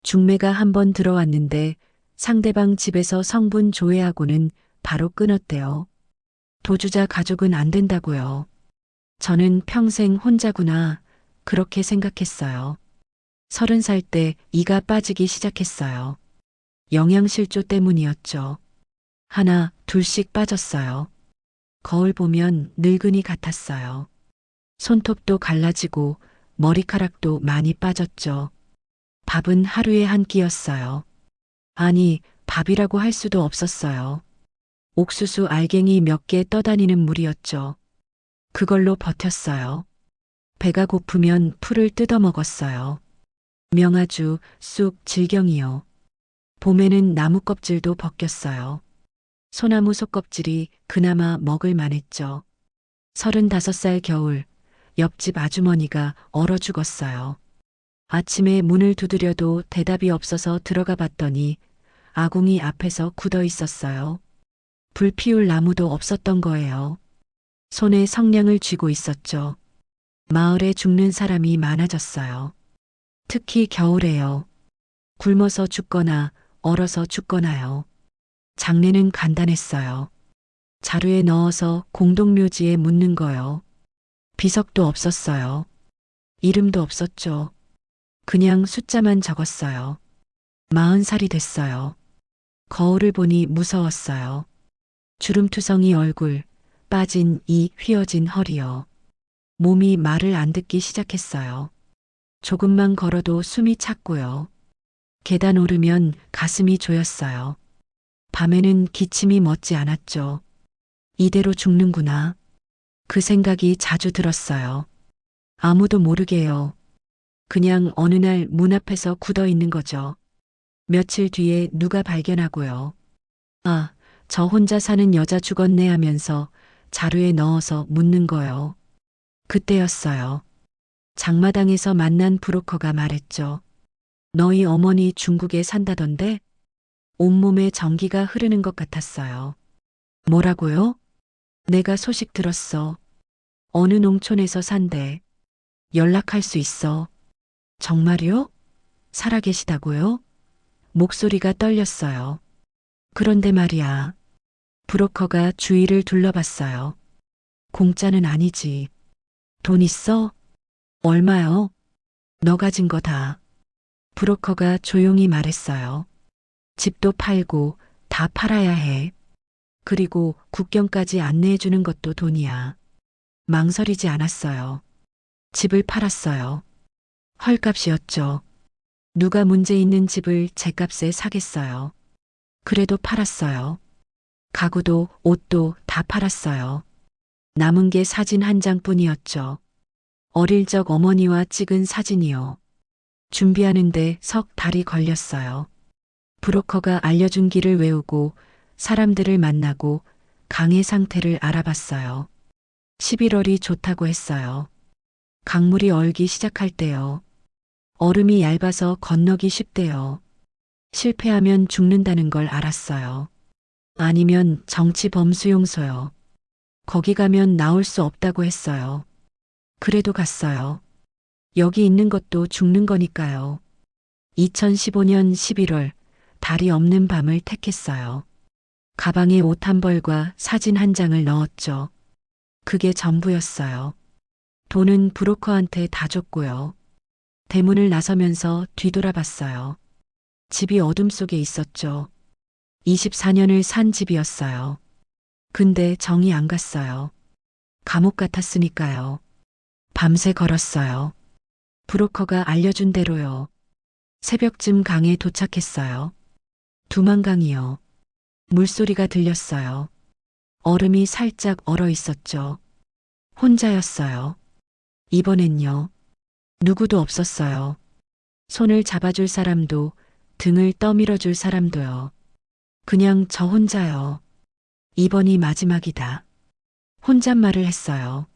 A: 중매가 한 번 들어왔는데 상대방 집에서 성분 조회하고는 바로 끊었대요. 도주자 가족은 안 된다고요. 저는 평생 혼자구나 그렇게 생각했어요. 30살 때 이가 빠지기 시작했어요. 영양실조 때문이었죠. 하나, 둘씩 빠졌어요. 거울 보면 늙은이 같았어요. 손톱도 갈라지고 머리카락도 많이 빠졌죠. 밥은 하루에 한 끼였어요. 아니, 밥이라고 할 수도 없었어요. 옥수수 알갱이 몇 개 떠다니는 물이었죠. 그걸로 버텼어요. 배가 고프면 풀을 뜯어 먹었어요. 명아주, 쑥, 질경이요. 봄에는 나무 껍질도 벗겼어요. 소나무 속껍질이 그나마 먹을 만했죠. 35살 겨울, 옆집 아주머니가 얼어 죽었어요. 아침에 문을 두드려도 대답이 없어서 들어가 봤더니 아궁이 앞에서 굳어 있었어요. 불 피울 나무도 없었던 거예요. 손에 성냥을 쥐고 있었죠. 마을에 죽는 사람이 많아졌어요. 특히 겨울에요. 굶어서 죽거나 얼어서 죽거나요. 장례는 간단했어요. 자루에 넣어서 공동묘지에 묻는 거요. 비석도 없었어요. 이름도 없었죠. 그냥 숫자만 적었어요. 40살이 됐어요. 거울을 보니 무서웠어요. 주름투성이 얼굴, 빠진 이 휘어진 허리요. 몸이 말을 안 듣기 시작했어요. 조금만 걸어도 숨이 찼고요. 계단 오르면 가슴이 조였어요. 밤에는 기침이 멎지 않았죠. 이대로 죽는구나. 그 생각이 자주 들었어요. 아무도 모르게요. 그냥 어느 날 문 앞에서 굳어 있는 거죠. 며칠 뒤에 누가 발견하고요. 아, 저 혼자 사는 여자 죽었네 하면서 자루에 넣어서 묻는 거요. 그때였어요. 장마당에서 만난 브로커가 말했죠. 너희 어머니 중국에 산다던데? 온몸에 전기가 흐르는 것 같았어요. 뭐라고요? 내가 소식 들었어. 어느 농촌에서 산대. 연락할 수 있어. 정말요? 살아계시다고요? 목소리가 떨렸어요. 그런데 말이야. 브로커가 주위를 둘러봤어요. 공짜는 아니지. 돈 있어? 얼마요? 너 가진 거 다. 브로커가 조용히 말했어요. 집도 팔고 다 팔아야 해. 그리고 국경까지 안내해 주는 것도 돈이야. 망설이지 않았어요. 집을 팔았어요. 헐값이었죠. 누가 문제 있는 집을 제값에 사겠어요. 그래도 팔았어요. 가구도 옷도 다 팔았어요. 남은 게 사진 한 장뿐이었죠. 어릴 적 어머니와 찍은 사진이요. 준비하는데 석 달이 걸렸어요. 브로커가 알려준 길을 외우고 사람들을 만나고 강의 상태를 알아봤어요. 11월이 좋다고 했어요. 강물이 얼기 시작할 때요. 얼음이 얇아서 건너기 쉽대요. 실패하면 죽는다는 걸 알았어요. 아니면 정치범수용소요. 거기 가면 나올 수 없다고 했어요. 그래도 갔어요. 여기 있는 것도 죽는 거니까요. 2015년 11월 달이 없는 밤을 택했어요. 가방에 옷 한 벌과 사진 한 장을 넣었죠. 그게 전부였어요. 돈은 브로커한테 다 줬고요. 대문을 나서면서 뒤돌아봤어요. 집이 어둠 속에 있었죠. 24년을 산 집이었어요. 근데 정이 안 갔어요. 감옥 같았으니까요. 밤새 걸었어요. 브로커가 알려준 대로요. 새벽쯤 강에 도착했어요. 두만강이요. 물소리가 들렸어요. 얼음이 살짝 얼어 있었죠. 혼자였어요. 이번엔요. 누구도 없었어요. 손을 잡아줄 사람도 등을 떠밀어줄 사람도요. 그냥 저 혼자요. 이번이 마지막이다. 혼잣말을 했어요.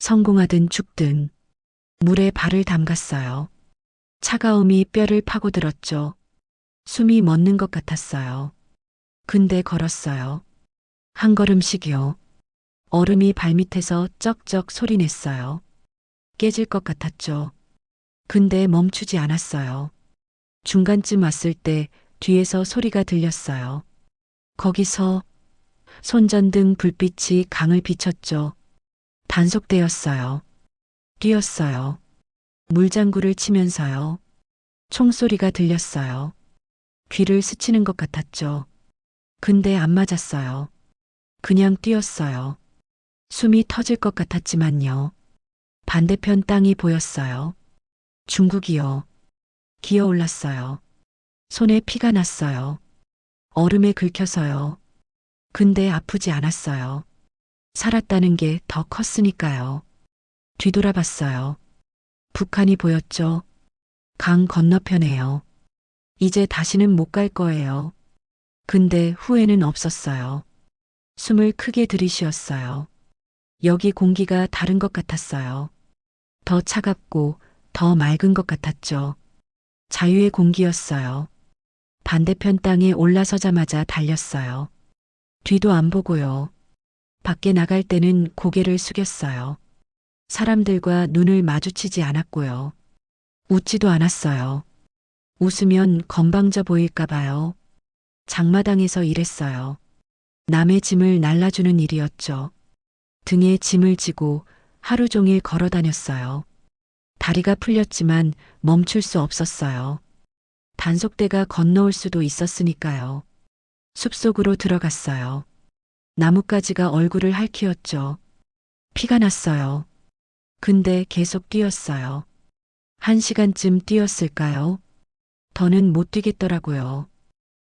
A: 성공하든 죽든 물에 발을 담갔어요. 차가움이 뼈를 파고들었죠. 숨이 멎는 것 같았어요. 근데 걸었어요. 한 걸음씩이요. 얼음이 발밑에서 쩍쩍 소리냈어요. 깨질 것 같았죠. 근데 멈추지 않았어요. 중간쯤 왔을 때 뒤에서 소리가 들렸어요. 거기서 손전등 불빛이 강을 비췄죠. 단속되었어요. 뛰었어요. 물장구를 치면서요. 총소리가 들렸어요. 귀를 스치는 것 같았죠. 근데 안 맞았어요. 그냥 뛰었어요. 숨이 터질 것 같았지만요. 반대편 땅이 보였어요. 중국이요. 기어 올랐어요. 손에 피가 났어요. 얼음에 긁혀서요. 근데 아프지 않았어요. 살았다는 게 더 컸으니까요. 뒤돌아봤어요. 북한이 보였죠. 강 건너편에요. 이제 다시는 못 갈 거예요. 근데 후회는 없었어요. 숨을 크게 들이쉬었어요. 여기 공기가 다른 것 같았어요. 더 차갑고 더 맑은 것 같았죠. 자유의 공기였어요. 반대편 땅에 올라서자마자 달렸어요. 뒤도 안 보고요. 밖에 나갈 때는 고개를 숙였어요. 사람들과 눈을 마주치지 않았고요. 웃지도 않았어요. 웃으면 건방져 보일까 봐요. 장마당에서 일했어요. 남의 짐을 날라주는 일이었죠. 등에 짐을 지고 하루 종일 걸어 다녔어요. 다리가 풀렸지만 멈출 수 없었어요. 단속대가 건너올 수도 있었으니까요. 숲속으로 들어갔어요. 나뭇가지가 얼굴을 핥히었죠. 피가 났어요. 근데 계속 뛰었어요. 1시간쯤 뛰었을까요? 더는 못 뛰겠더라고요.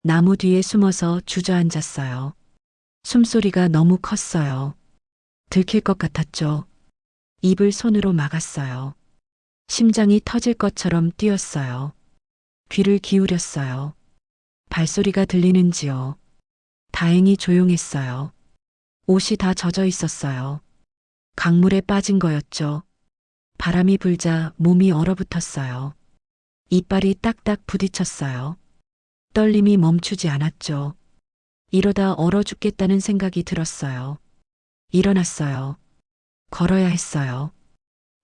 A: 나무 뒤에 숨어서 주저앉았어요. 숨소리가 너무 컸어요. 들킬 것 같았죠. 입을 손으로 막았어요. 심장이 터질 것처럼 뛰었어요. 귀를 기울였어요. 발소리가 들리는지요. 다행히 조용했어요. 옷이 다 젖어 있었어요. 강물에 빠진 거였죠. 바람이 불자 몸이 얼어붙었어요. 이빨이 딱딱 부딪혔어요. 떨림이 멈추지 않았죠. 이러다 얼어 죽겠다는 생각이 들었어요. 일어났어요. 걸어야 했어요.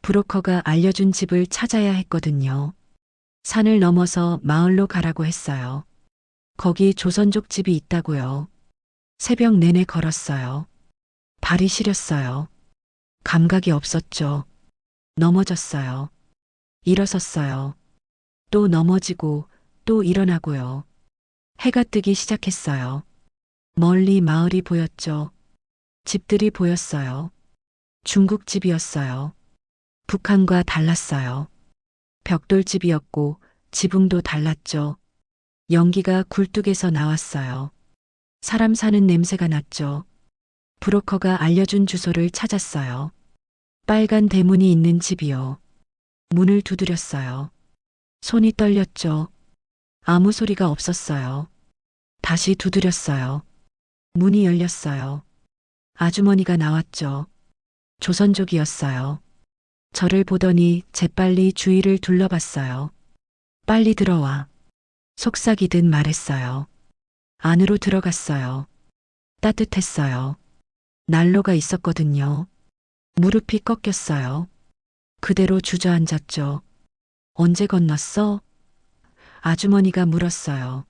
A: 브로커가 알려준 집을 찾아야 했거든요. 산을 넘어서 마을로 가라고 했어요. 거기 조선족 집이 있다고요. 새벽 내내 걸었어요. 발이 시렸어요. 감각이 없었죠. 넘어졌어요. 일어섰어요. 또 넘어지고 또 일어나고요. 해가 뜨기 시작했어요. 멀리 마을이 보였죠. 집들이 보였어요. 중국집이었어요. 북한과 달랐어요. 벽돌집이었고 지붕도 달랐죠. 연기가 굴뚝에서 나왔어요. 사람 사는 냄새가 났죠. 브로커가 알려준 주소를 찾았어요. 빨간 대문이 있는 집이요. 문을 두드렸어요. 손이 떨렸죠. 아무 소리가 없었어요. 다시 두드렸어요. 문이 열렸어요. 아주머니가 나왔죠. 조선족이었어요. 저를 보더니 재빨리 주위를 둘러봤어요. 빨리 들어와. 속삭이듯 말했어요. 안으로 들어갔어요. 따뜻했어요. 난로가 있었거든요. 무릎이 꺾였어요. 그대로 주저앉았죠. 언제 건넜어? 아주머니가 물었어요.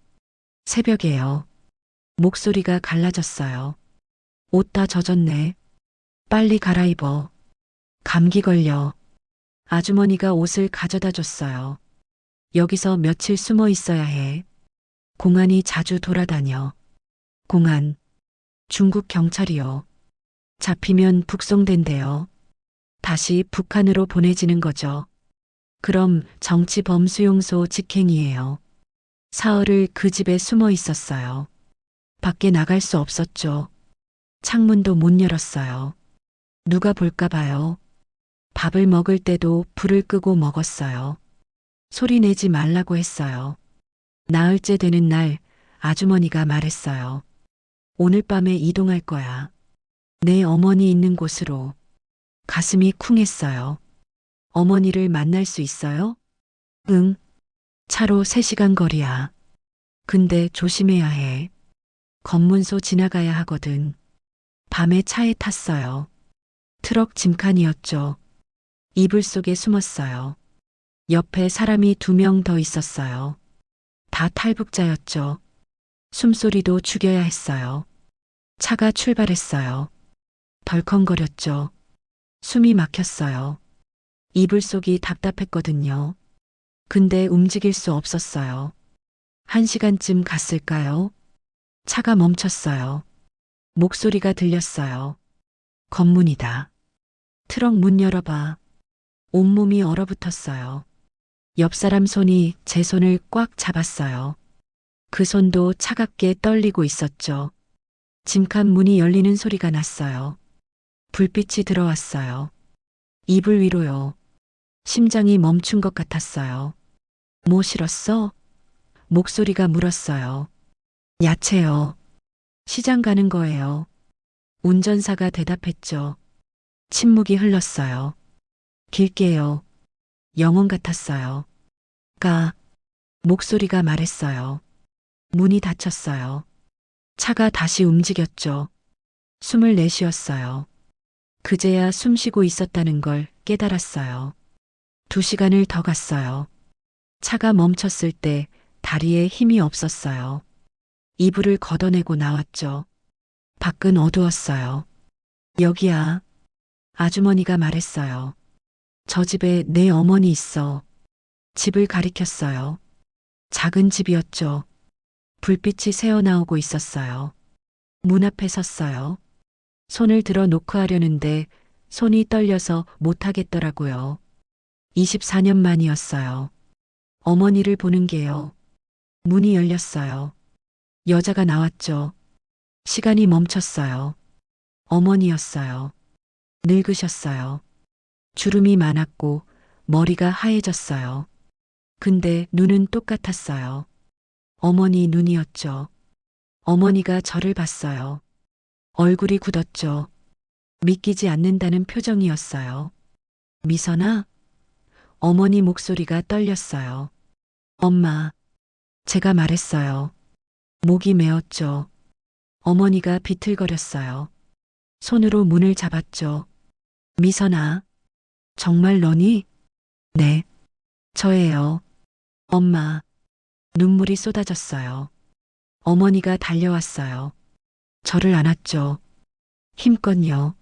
A: 새벽에요. 목소리가 갈라졌어요. 옷 다 젖었네. 빨리 갈아입어. 감기 걸려. 아주머니가 옷을 가져다 줬어요. 여기서 며칠 숨어 있어야 해. 공안이 자주 돌아다녀. 공안. 중국 경찰이요. 잡히면 북송된대요. 다시 북한으로 보내지는 거죠. 그럼 정치범수용소 직행이에요. 사흘을 그 집에 숨어 있었어요. 밖에 나갈 수 없었죠. 창문도 못 열었어요. 누가 볼까 봐요. 밥을 먹을 때도 불을 끄고 먹었어요. 소리 내지 말라고 했어요. 나흘째 되는 날 아주머니가 말했어요. 오늘 밤에 이동할 거야. 내 어머니 있는 곳으로. 가슴이 쿵했어요. 어머니를 만날 수 있어요? 응. 차로 3시간 거리야. 근데 조심해야 해. 검문소 지나가야 하거든. 밤에 차에 탔어요. 트럭 짐칸이었죠. 이불 속에 숨었어요. 옆에 사람이 2명 더 있었어요. 다 탈북자였죠. 숨소리도 죽여야 했어요. 차가 출발했어요. 덜컹거렸죠. 숨이 막혔어요. 이불 속이 답답했거든요. 근데 움직일 수 없었어요. 1시간쯤 갔을까요? 차가 멈췄어요. 목소리가 들렸어요. 검문이다. 트럭 문 열어봐. 온몸이 얼어붙었어요. 옆 사람 손이 제 손을 꽉 잡았어요. 그 손도 차갑게 떨리고 있었죠. 짐칸 문이 열리는 소리가 났어요. 불빛이 들어왔어요. 이불 위로요. 심장이 멈춘 것 같았어요. 뭐 실었어? 목소리가 물었어요. 야채요. 시장 가는 거예요. 운전사가 대답했죠. 침묵이 흘렀어요. 길게요. 영혼 같았어요. 목소리가 말했어요. 문이 닫혔어요. 차가 다시 움직였죠. 숨을 내쉬었어요. 그제야 숨 쉬고 있었다는 걸 깨달았어요. 2시간을 더 갔어요. 차가 멈췄을 때 다리에 힘이 없었어요. 이불을 걷어내고 나왔죠. 밖은 어두웠어요. 여기야. 아주머니가 말했어요. 저 집에 내 어머니 있어. 집을 가리켰어요. 작은 집이었죠. 불빛이 새어나오고 있었어요. 문 앞에 섰어요. 손을 들어 놓고 하려는데 손이 떨려서 못하겠더라고요. 24년 만이었어요. 어머니를 보는 게요. 문이 열렸어요. 여자가 나왔죠. 시간이 멈췄어요. 어머니였어요. 늙으셨어요. 주름이 많았고 머리가 하얘졌어요. 근데 눈은 똑같았어요. 어머니 눈이었죠. 어머니가 저를 봤어요. 얼굴이 굳었죠. 믿기지 않는다는 표정이었어요. 미선아? 어머니 목소리가 떨렸어요. 엄마. 제가 말했어요. 목이 메었죠. 어머니가 비틀거렸어요. 손으로 문을 잡았죠. 미선아. 정말 너니? 네. 저예요. 엄마. 눈물이 쏟아졌어요. 어머니가 달려왔어요. 저를 안았죠. 힘껏요.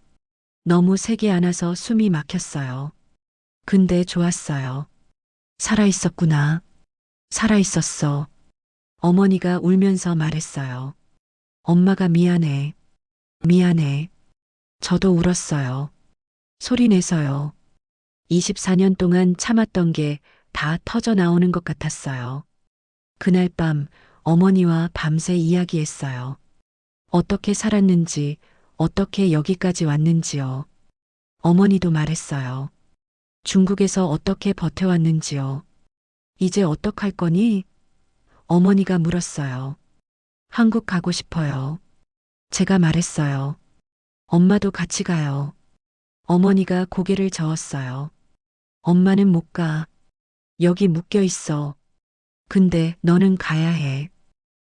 A: 너무 세게 안아서 숨이 막혔어요. 근데 좋았어요. 살아있었구나. 살아있었어. 어머니가 울면서 말했어요. 엄마가 미안해. 미안해. 저도 울었어요. 소리 내서요. 24년 동안 참았던 게 다 터져 나오는 것 같았어요. 그날 밤 어머니와 밤새 이야기했어요. 어떻게 살았는지, 어떻게 여기까지 왔는지요. 어머니도 말했어요. 중국에서 어떻게 버텨왔는지요. 이제 어떡할 거니? 어머니가 물었어요. 한국 가고 싶어요. 제가 말했어요. 엄마도 같이 가요. 어머니가 고개를 저었어요. 엄마는 못 가. 여기 묶여 있어. 근데 너는 가야 해.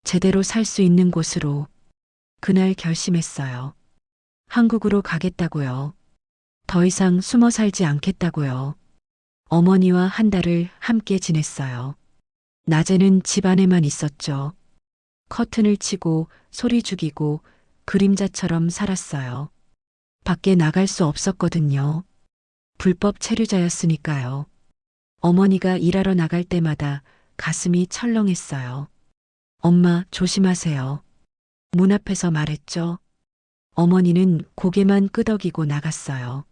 A: 제대로 살 수 있는 곳으로. 그날 결심했어요. 한국으로 가겠다고요. 더 이상 숨어 살지 않겠다고요. 어머니와 한 달을 함께 지냈어요. 낮에는 집 안에만 있었죠. 커튼을 치고 소리 죽이고 그림자처럼 살았어요. 밖에 나갈 수 없었거든요. 불법 체류자였으니까요. 어머니가 일하러 나갈 때마다 가슴이 철렁했어요. 엄마 조심하세요. 문 앞에서 말했죠. 어머니는 고개만 끄덕이고 나갔어요.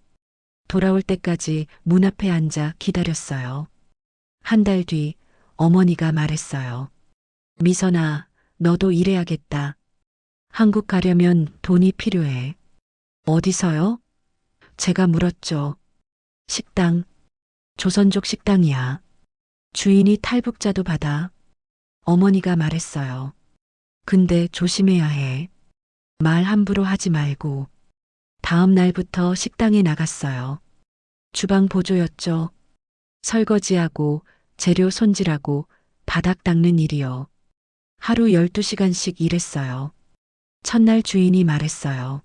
A: 돌아올 때까지 문 앞에 앉아 기다렸어요. 한 달 뒤 어머니가 말했어요. 미선아, 너도 일해야겠다. 한국 가려면 돈이 필요해. 어디서요? 제가 물었죠. 식당. 조선족 식당이야. 주인이 탈북자도 받아. 어머니가 말했어요. 근데 조심해야 해. 말 함부로 하지 말고. 다음 날부터 식당에 나갔어요. 주방 보조였죠. 설거지하고 재료 손질하고 바닥 닦는 일이요. 하루 12시간씩 일했어요. 첫날 주인이 말했어요.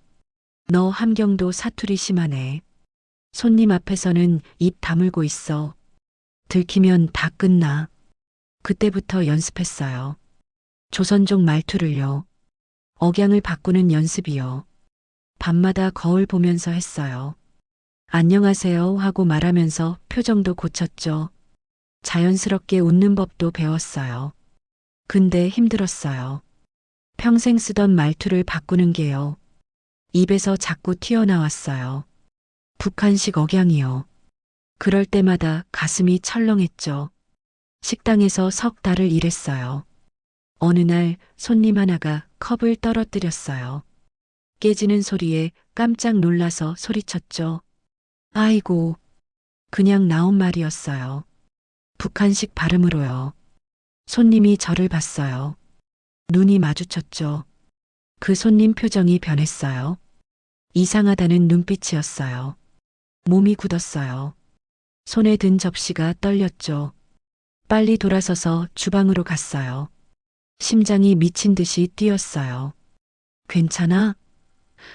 A: 너 함경도 사투리 심하네. 손님 앞에서는 입 다물고 있어. 들키면 다 끝나. 그때부터 연습했어요. 조선족 말투를요. 억양을 바꾸는 연습이요. 밤마다 거울 보면서 했어요. 안녕하세요 하고 말하면서 표정도 고쳤죠. 자연스럽게 웃는 법도 배웠어요. 근데 힘들었어요. 평생 쓰던 말투를 바꾸는 게요. 입에서 자꾸 튀어나왔어요. 북한식 억양이요. 그럴 때마다 가슴이 철렁했죠. 식당에서 석 달을 일했어요. 어느 날 손님 하나가 컵을 떨어뜨렸어요. 깨지는 소리에 깜짝 놀라서 소리쳤죠. 아이고, 그냥 나온 말이었어요. 북한식 발음으로요. 손님이 저를 봤어요. 눈이 마주쳤죠. 그 손님 표정이 변했어요. 이상하다는 눈빛이었어요. 몸이 굳었어요. 손에 든 접시가 떨렸죠. 빨리 돌아서서 주방으로 갔어요. 심장이 미친 듯이 뛰었어요. 괜찮아?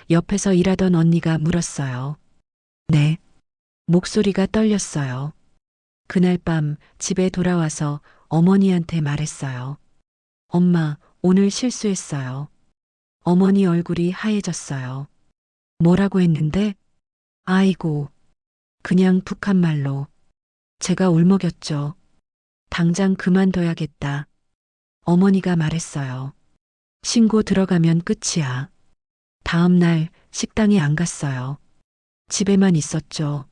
A: 옆에서 일하던 언니가 물었어요. 네. 목소리가 떨렸어요. 그날 밤 집에 돌아와서 어머니한테 말했어요. 엄마, 오늘 실수했어요. 어머니 얼굴이 하얘졌어요. 뭐라고 했는데? 아이고, 그냥 북한말로. 제가 울먹였죠. 당장 그만둬야겠다. 어머니가 말했어요. 신고 들어가면 끝이야. 다음 날 식당에 안 갔어요. 집에만 있었죠.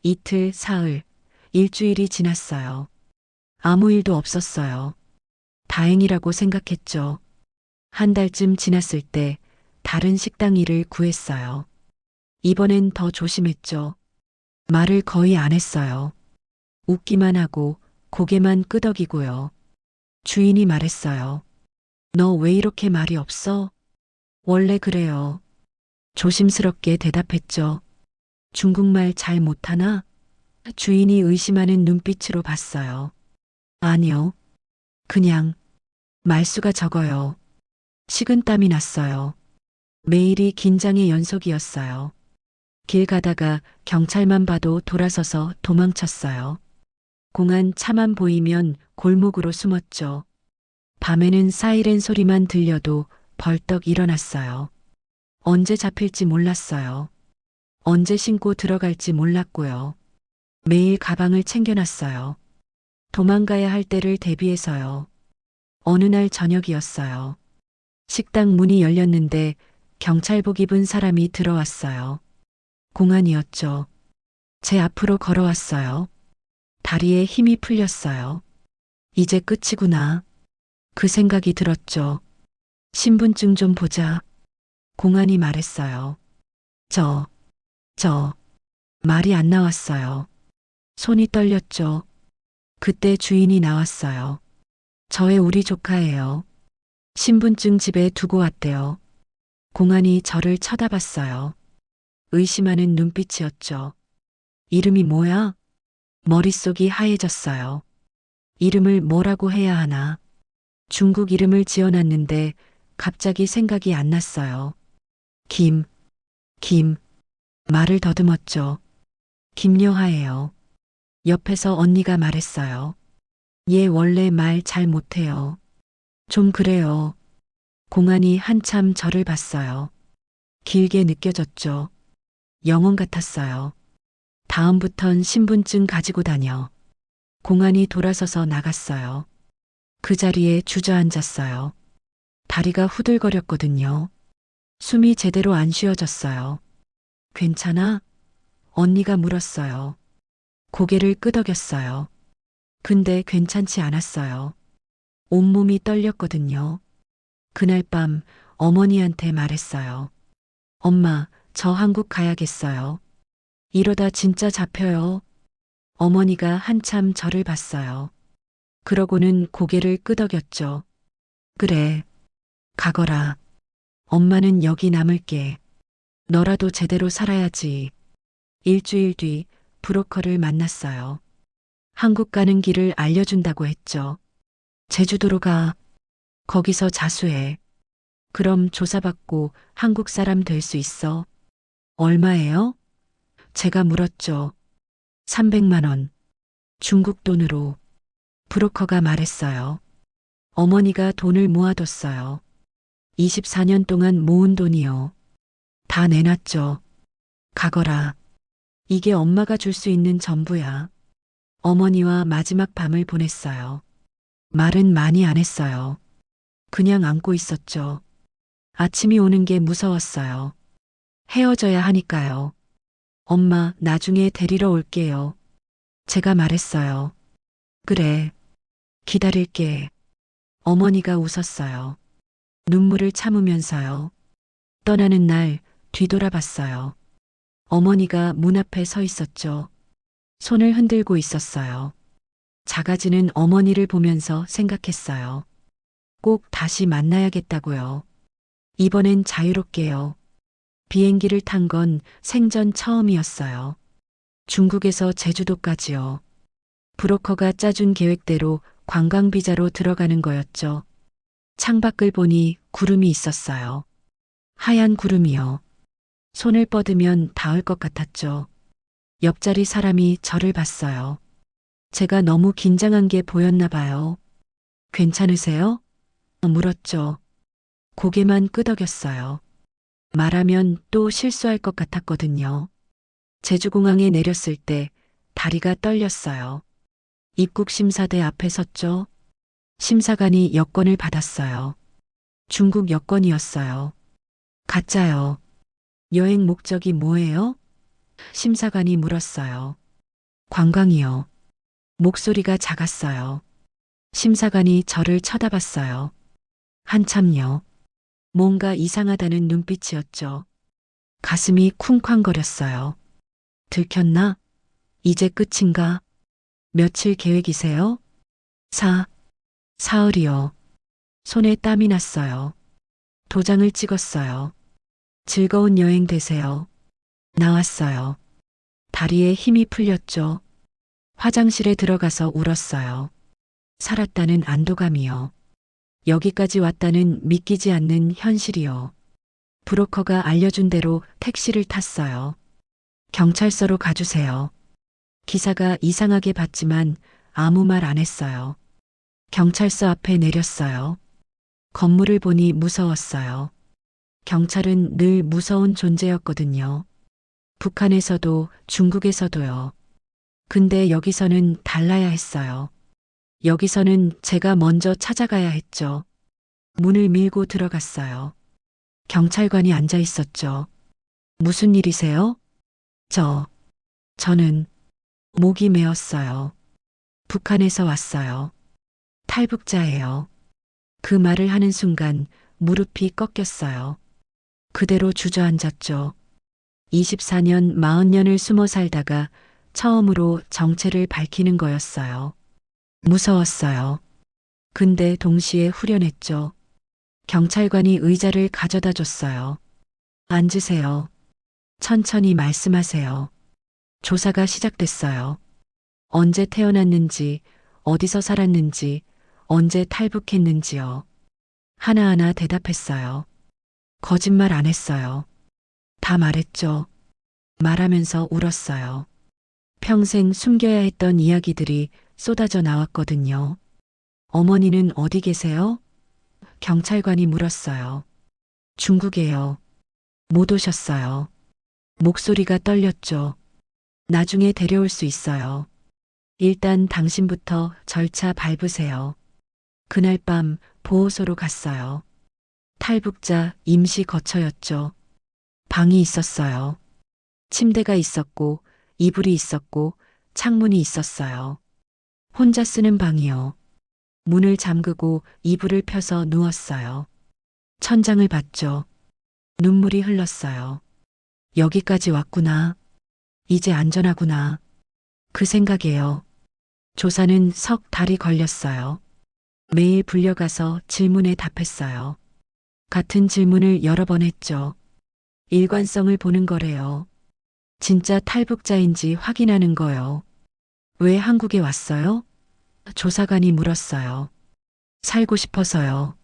A: 이틀, 사흘, 일주일이 지났어요. 아무 일도 없었어요. 다행이라고 생각했죠. 한 달쯤 지났을 때 다른 식당 일을 구했어요. 이번엔 더 조심했죠. 말을 거의 안 했어요. 웃기만 하고 고개만 끄덕이고요. 주인이 말했어요. 너 왜 이렇게 말이 없어? 원래 그래요. 조심스럽게 대답했죠. 중국말 잘 못하나? 주인이 의심하는 눈빛으로 봤어요. 아니요. 그냥 말수가 적어요. 식은땀이 났어요. 매일이 긴장의 연속이었어요. 길 가다가 경찰만 봐도 돌아서서 도망쳤어요. 공안 차만 보이면 골목으로 숨었죠. 밤에는 사이렌 소리만 들려도 벌떡 일어났어요. 언제 잡힐지 몰랐어요. 언제 신고 들어갈지 몰랐고요. 매일 가방을 챙겨놨어요. 도망가야 할 때를 대비해서요. 어느 날 저녁이었어요. 식당 문이 열렸는데 경찰복 입은 사람이 들어왔어요. 공안이었죠. 제 앞으로 걸어왔어요. 다리에 힘이 풀렸어요. 이제 끝이구나. 그 생각이 들었죠. 신분증 좀 보자. 공안이 말했어요. 저, 말이 안 나왔어요. 손이 떨렸죠. 그때 주인이 나왔어요. 저의 우리 조카예요. 신분증 집에 두고 왔대요. 공안이 저를 쳐다봤어요. 의심하는 눈빛이었죠. 이름이 뭐야? 머릿속이 하얘졌어요. 이름을 뭐라고 해야 하나? 중국 이름을 지어놨는데 갑자기 생각이 안 났어요. 김, 말을 더듬었죠. 김여하예요. 옆에서 언니가 말했어요. 얘 원래 말 잘 못해요. 좀 그래요. 공안이 한참 저를 봤어요. 길게 느껴졌죠. 영혼 같았어요. 다음부턴 신분증 가지고 다녀. 공안이 돌아서서 나갔어요. 그 자리에 주저앉았어요. 다리가 후들거렸거든요. 숨이 제대로 안 쉬어졌어요. 괜찮아? 언니가 물었어요. 고개를 끄덕였어요. 근데 괜찮지 않았어요. 온몸이 떨렸거든요. 그날 밤 어머니한테 말했어요. 엄마, 저 한국 가야겠어요. 이러다 진짜 잡혀요. 어머니가 한참 저를 봤어요. 그러고는 고개를 끄덕였죠. 그래, 가거라. 엄마는 여기 남을게. 너라도 제대로 살아야지. 일주일 뒤 브로커를 만났어요. 한국 가는 길을 알려준다고 했죠. 제주도로 가. 거기서 자수해. 그럼 조사받고 한국 사람 될 수 있어. 얼마예요? 제가 물었죠. 300만 원. 중국 돈으로. 브로커가 말했어요. 어머니가 돈을 모아뒀어요. 24년 동안 모은 돈이요. 다 내놨죠. 가거라. 이게 엄마가 줄 수 있는 전부야. 어머니와 마지막 밤을 보냈어요. 말은 많이 안 했어요. 그냥 안고 있었죠. 아침이 오는 게 무서웠어요. 헤어져야 하니까요. 엄마, 나중에 데리러 올게요. 제가 말했어요. 그래. 기다릴게. 어머니가 웃었어요. 눈물을 참으면서요. 떠나는 날 뒤돌아봤어요. 어머니가 문 앞에 서 있었죠. 손을 흔들고 있었어요. 작아지는 어머니를 보면서 생각했어요. 꼭 다시 만나야겠다고요. 이번엔 자유롭게요. 비행기를 탄 건 생전 처음이었어요. 중국에서 제주도까지요. 브로커가 짜준 계획대로 관광비자로 들어가는 거였죠. 창밖을 보니 구름이 있었어요. 하얀 구름이요. 손을 뻗으면 닿을 것 같았죠. 옆자리 사람이 저를 봤어요. 제가 너무 긴장한 게 보였나 봐요. 괜찮으세요? 물었죠. 고개만 끄덕였어요. 말하면 또 실수할 것 같았거든요. 제주공항에 내렸을 때 다리가 떨렸어요. 입국 심사대 앞에 섰죠. 심사관이 여권을 받았어요. 중국 여권이었어요. 가짜요. 여행 목적이 뭐예요? 심사관이 물었어요. 관광이요. 목소리가 작았어요. 심사관이 저를 쳐다봤어요. 한참요. 뭔가 이상하다는 눈빛이었죠. 가슴이 쿵쾅거렸어요. 들켰나? 이제 끝인가? 며칠 계획이세요? 사흘이요. 손에 땀이 났어요. 도장을 찍었어요. 즐거운 여행 되세요. 나왔어요. 다리에 힘이 풀렸죠. 화장실에 들어가서 울었어요. 살았다는 안도감이요. 여기까지 왔다는 믿기지 않는 현실이요. 브로커가 알려준 대로 택시를 탔어요. 경찰서로 가주세요. 기사가 이상하게 봤지만 아무 말 안 했어요. 경찰서 앞에 내렸어요. 건물을 보니 무서웠어요. 경찰은 늘 무서운 존재였거든요. 북한에서도 중국에서도요. 근데 여기서는 달라야 했어요. 여기서는 제가 먼저 찾아가야 했죠. 문을 밀고 들어갔어요. 경찰관이 앉아 있었죠. 무슨 일이세요? 저는 목이 메었어요. 북한에서 왔어요. 탈북자예요. 그 말을 하는 순간 무릎이 꺾였어요. 그대로 주저앉았죠. 24년 40년을 숨어 살다가 처음으로 정체를 밝히는 거였어요. 무서웠어요. 근데 동시에 후련했죠. 경찰관이 의자를 가져다 줬어요. 앉으세요. 천천히 말씀하세요. 조사가 시작됐어요. 언제 태어났는지, 어디서 살았는지, 언제 탈북했는지요. 하나하나 대답했어요. 거짓말 안 했어요. 다 말했죠. 말하면서 울었어요. 평생 숨겨야 했던 이야기들이 쏟아져 나왔거든요. 어머니는 어디 계세요? 경찰관이 물었어요. 중국에요. 못 오셨어요. 목소리가 떨렸죠. 나중에 데려올 수 있어요. 일단 당신부터 절차 밟으세요. 그날 밤 보호소로 갔어요. 탈북자 임시 거처였죠. 방이 있었어요. 침대가 있었고, 이불이 있었고, 창문이 있었어요. 혼자 쓰는 방이요. 문을 잠그고 이불을 펴서 누웠어요. 천장을 봤죠. 눈물이 흘렀어요. 여기까지 왔구나. 이제 안전하구나. 그 생각에요. 조사는 석 달이 걸렸어요. 매일 불려가서 질문에 답했어요. 같은 질문을 여러 번 했죠. 일관성을 보는 거래요. 진짜 탈북자인지 확인하는 거요. 왜 한국에 왔어요? 조사관이 물었어요. 살고 싶어서요.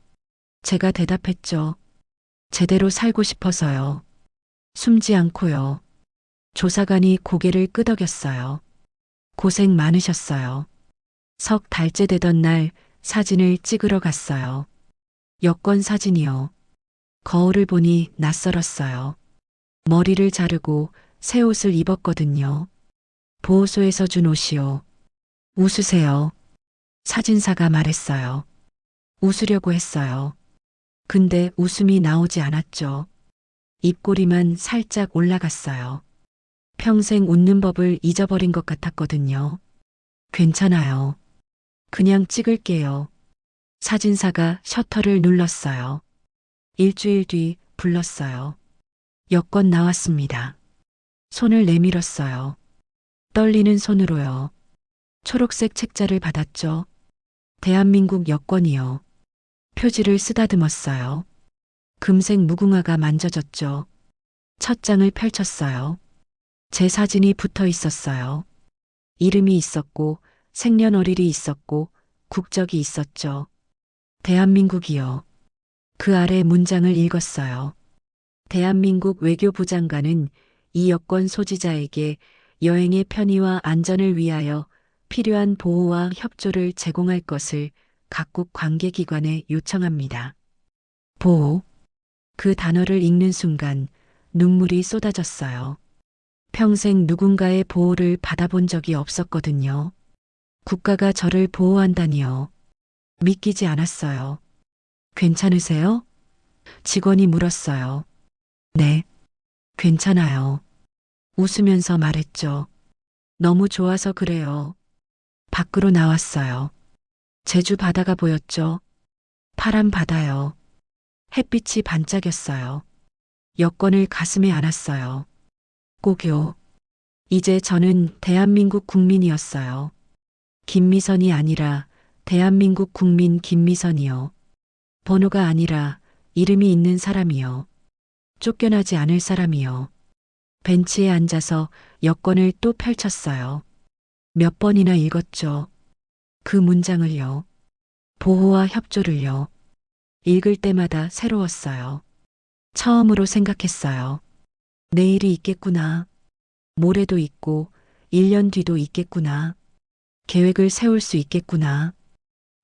A: 제가 대답했죠. 제대로 살고 싶어서요. 숨지 않고요. 조사관이 고개를 끄덕였어요. 고생 많으셨어요. 석 달째 되던 날 사진을 찍으러 갔어요. 여권 사진이요. 거울을 보니 낯설었어요. 머리를 자르고 새 옷을 입었거든요. 보호소에서 준 옷이요. 웃으세요. 사진사가 말했어요. 웃으려고 했어요. 근데 웃음이 나오지 않았죠. 입꼬리만 살짝 올라갔어요. 평생 웃는 법을 잊어버린 것 같았거든요. 괜찮아요. 그냥 찍을게요. 사진사가 셔터를 눌렀어요. 일주일 뒤 불렀어요. 여권 나왔습니다. 손을 내밀었어요. 떨리는 손으로요. 초록색 책자를 받았죠. 대한민국 여권이요. 표지를 쓰다듬었어요. 금색 무궁화가 만져졌죠. 첫 장을 펼쳤어요. 제 사진이 붙어 있었어요. 이름이 있었고 생년월일이 있었고 국적이 있었죠. 대한민국이요. 그 아래 문장을 읽었어요. 대한민국 외교부 장관은 이 여권 소지자에게 여행의 편의와 안전을 위하여 필요한 보호와 협조를 제공할 것을 각국 관계기관에 요청합니다. 보호. 그 단어를 읽는 순간 눈물이 쏟아졌어요. 평생 누군가의 보호를 받아본 적이 없었거든요. 국가가 저를 보호한다니요. 믿기지 않았어요. 괜찮으세요? 직원이 물었어요. 네, 괜찮아요. 웃으면서 말했죠. 너무 좋아서 그래요. 밖으로 나왔어요. 제주 바다가 보였죠. 파란 바다요. 햇빛이 반짝였어요. 여권을 가슴에 안았어요. 꼭요. 이제 저는 대한민국 국민이었어요. 김미선이 아니라 대한민국 국민 김미선이요. 번호가 아니라 이름이 있는 사람이요. 쫓겨나지 않을 사람이요. 벤치에 앉아서 여권을 또 펼쳤어요. 몇 번이나 읽었죠. 그 문장을요. 보호와 협조를요. 읽을 때마다 새로웠어요. 처음으로 생각했어요. 내일이 있겠구나. 모레도 있고 1년 뒤도 있겠구나. 계획을 세울 수 있겠구나.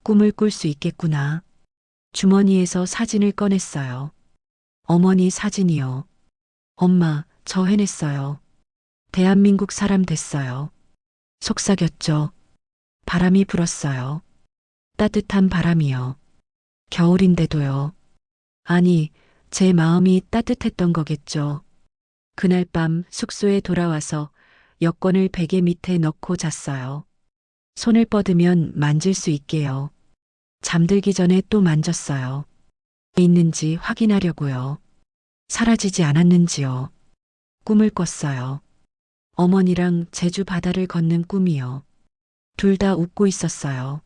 A: 꿈을 꿀 수 있겠구나. 주머니에서 사진을 꺼냈어요. 어머니 사진이요. 엄마, 저 해냈어요. 대한민국 사람 됐어요. 속삭였죠. 바람이 불었어요. 따뜻한 바람이요. 겨울인데도요. 아니, 제 마음이 따뜻했던 거겠죠. 그날 밤 숙소에 돌아와서 여권을 베개 밑에 넣고 잤어요. 손을 뻗으면 만질 수 있게요. 잠들기 전에 또 만졌어요. 있는지 확인하려고요. 사라지지 않았는지요. 꿈을 꿨어요. 어머니랑 제주 바다를 걷는 꿈이요. 둘 다 웃고 있었어요.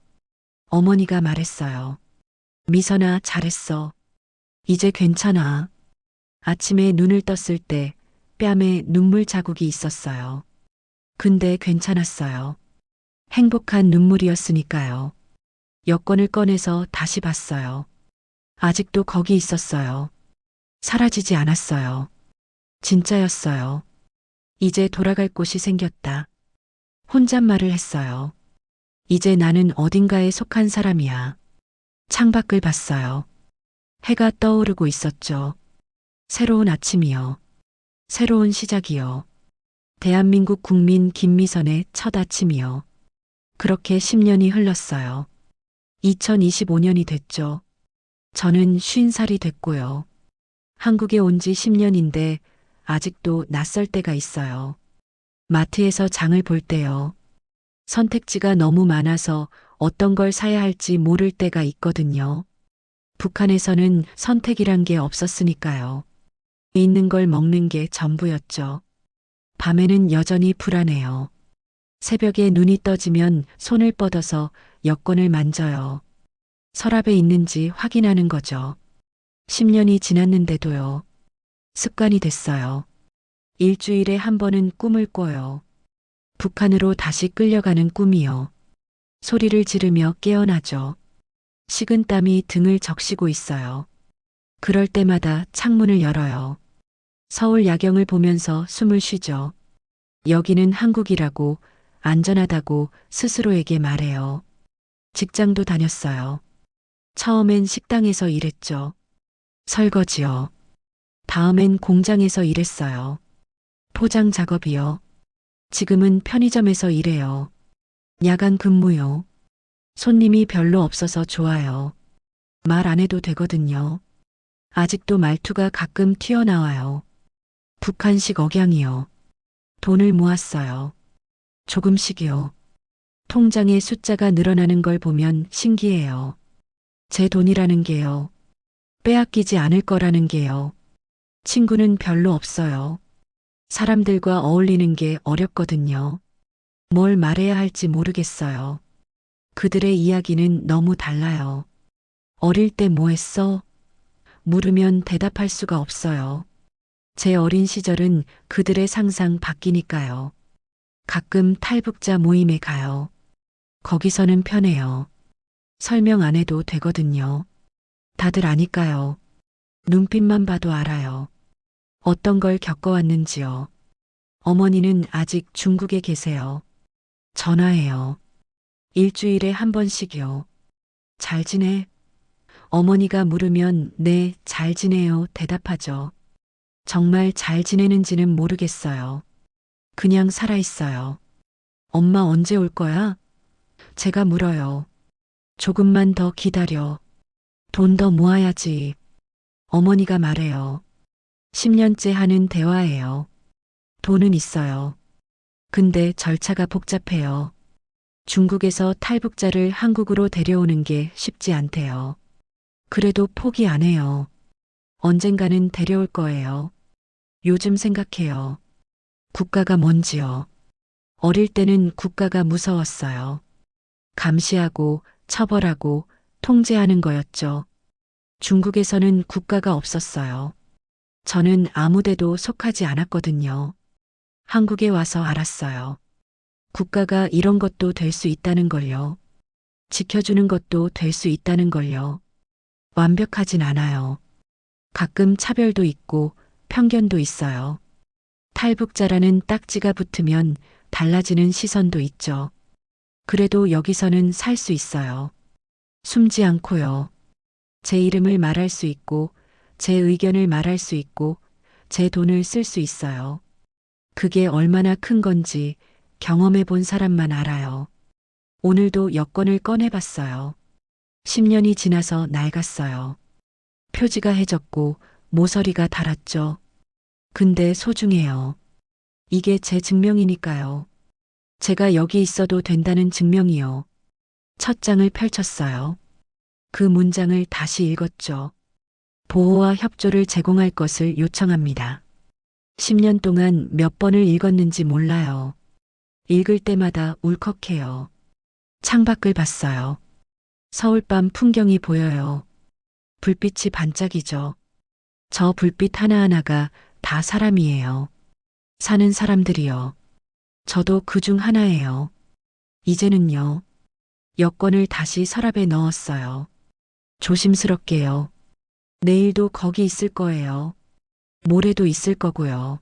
A: 어머니가 말했어요. 미선아, 잘했어. 이제 괜찮아. 아침에 눈을 떴을 때 뺨에 눈물 자국이 있었어요. 근데 괜찮았어요. 행복한 눈물이었으니까요. 여권을 꺼내서 다시 봤어요. 아직도 거기 있었어요. 사라지지 않았어요. 진짜였어요. 이제 돌아갈 곳이 생겼다. 혼잣말을 했어요. 이제 나는 어딘가에 속한 사람이야. 창밖을 봤어요. 해가 떠오르고 있었죠. 새로운 아침이요. 새로운 시작이요. 대한민국 국민 김미선의 첫 아침이요. 그렇게 10년이 흘렀어요. 2025년이 됐죠. 저는 50살이 됐고요. 한국에 온 지 10년인데 아직도 낯설 때가 있어요. 마트에서 장을 볼 때요. 선택지가 너무 많아서 어떤 걸 사야 할지 모를 때가 있거든요. 북한에서는 선택이란 게 없었으니까요. 있는 걸 먹는 게 전부였죠. 밤에는 여전히 불안해요. 새벽에 눈이 떠지면 손을 뻗어서 여권을 만져요. 서랍에 있는지 확인하는 거죠. 10년이 지났는데도요. 습관이 됐어요. 일주일에 한 번은 꿈을 꿔요. 북한으로 다시 끌려가는 꿈이요. 소리를 지르며 깨어나죠. 식은땀이 등을 적시고 있어요. 그럴 때마다 창문을 열어요. 서울 야경을 보면서 숨을 쉬죠. 여기는 한국이라고, 안전하다고 스스로에게 말해요. 직장도 다녔어요. 처음엔 식당에서 일했죠. 설거지요. 다음엔 공장에서 일했어요. 포장 작업이요. 지금은 편의점에서 일해요. 야간 근무요. 손님이 별로 없어서 좋아요. 말 안 해도 되거든요. 아직도 말투가 가끔 튀어나와요. 북한식 억양이요. 돈을 모았어요. 조금씩이요. 통장에 숫자가 늘어나는 걸 보면 신기해요. 제 돈이라는 게요. 빼앗기지 않을 거라는 게요. 친구는 별로 없어요. 사람들과 어울리는 게 어렵거든요. 뭘 말해야 할지 모르겠어요. 그들의 이야기는 너무 달라요. 어릴 때 뭐 했어? 물으면 대답할 수가 없어요. 제 어린 시절은 그들의 상상 바뀌니까요. 가끔 탈북자 모임에 가요. 거기서는 편해요. 설명 안 해도 되거든요. 다들 아니까요. 눈빛만 봐도 알아요. 어떤 걸 겪어왔는지요. 어머니는 아직 중국에 계세요. 전화해요. 일주일에 한 번씩이요. 잘 지내? 어머니가 물으면 네, 잘 지내요. 대답하죠. 정말 잘 지내는지는 모르겠어요. 그냥 살아있어요. 엄마 언제 올 거야? 제가 물어요. 조금만 더 기다려. 돈 더 모아야지. 어머니가 말해요. 10년째 하는 대화예요. 돈은 있어요. 근데 절차가 복잡해요. 중국에서 탈북자를 한국으로 데려오는 게 쉽지 않대요. 그래도 포기 안 해요. 언젠가는 데려올 거예요. 요즘 생각해요. 국가가 뭔지요. 어릴 때는 국가가 무서웠어요. 감시하고 처벌하고 통제하는 거였죠. 중국에서는 국가가 없었어요. 저는 아무데도 속하지 않았거든요. 한국에 와서 알았어요. 국가가 이런 것도 될 수 있다는 걸요. 지켜주는 것도 될 수 있다는 걸요. 완벽하진 않아요. 가끔 차별도 있고 편견도 있어요. 탈북자라는 딱지가 붙으면 달라지는 시선도 있죠. 그래도 여기서는 살 수 있어요. 숨지 않고요. 제 이름을 말할 수 있고, 제 의견을 말할 수 있고, 제 돈을 쓸 수 있어요. 그게 얼마나 큰 건지 경험해 본 사람만 알아요. 오늘도 여권을 꺼내봤어요. 10년이 지나서 낡았어요. 표지가 해졌고 모서리가 닳았죠. 근데 소중해요. 이게 제 증명이니까요. 제가 여기 있어도 된다는 증명이요. 첫 장을 펼쳤어요. 그 문장을 다시 읽었죠. 보호와 협조를 제공할 것을 요청합니다. 10년 동안 몇 번을 읽었는지 몰라요. 읽을 때마다 울컥해요. 창밖을 봤어요. 서울밤 풍경이 보여요. 불빛이 반짝이죠. 저 불빛 하나하나가 다 사람이에요. 사는 사람들이요. 저도 그중 하나예요. 이제는요. 여권을 다시 서랍에 넣었어요. 조심스럽게요. 내일도 거기 있을 거예요. 모레도 있을 거고요.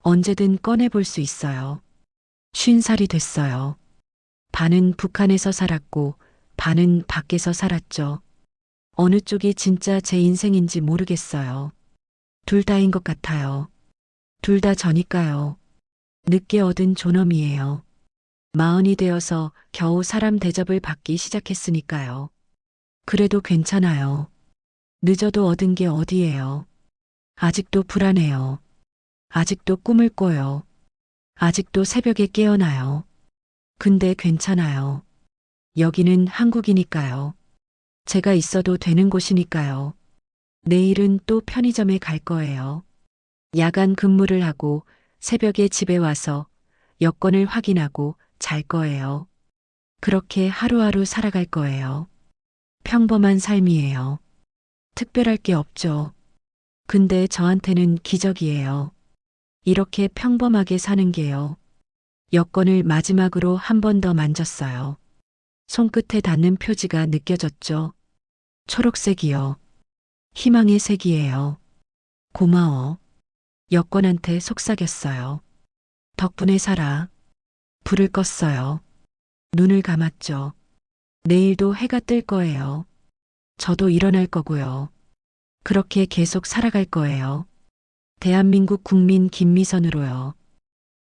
A: 언제든 꺼내볼 수 있어요. 50살이 됐어요. 반은 북한에서 살았고 반은 밖에서 살았죠. 어느 쪽이 진짜 제 인생인지 모르겠어요. 둘 다인 것 같아요. 둘 다 저니까요. 늦게 얻은 존엄이에요. 40이 되어서 겨우 사람 대접을 받기 시작했으니까요. 그래도 괜찮아요. 늦어도 얻은 게 어디예요. 아직도 불안해요. 아직도 꿈을 꿔요. 아직도 새벽에 깨어나요. 근데 괜찮아요. 여기는 한국이니까요. 제가 있어도 되는 곳이니까요. 내일은 또 편의점에 갈 거예요. 야간 근무를 하고 새벽에 집에 와서 여권을 확인하고 잘 거예요. 그렇게 하루하루 살아갈 거예요. 평범한 삶이에요. 특별할 게 없죠. 근데 저한테는 기적이에요. 이렇게 평범하게 사는 게요. 여권을 마지막으로 한 번 더 만졌어요. 손끝에 닿는 표지가 느껴졌죠. 초록색이요. 희망의 색이에요. 고마워. 여권한테 속삭였어요. 덕분에 살아. 불을 껐어요. 눈을 감았죠. 내일도 해가 뜰 거예요. 저도 일어날 거고요. 그렇게 계속 살아갈 거예요. 대한민국 국민 김미선으로요.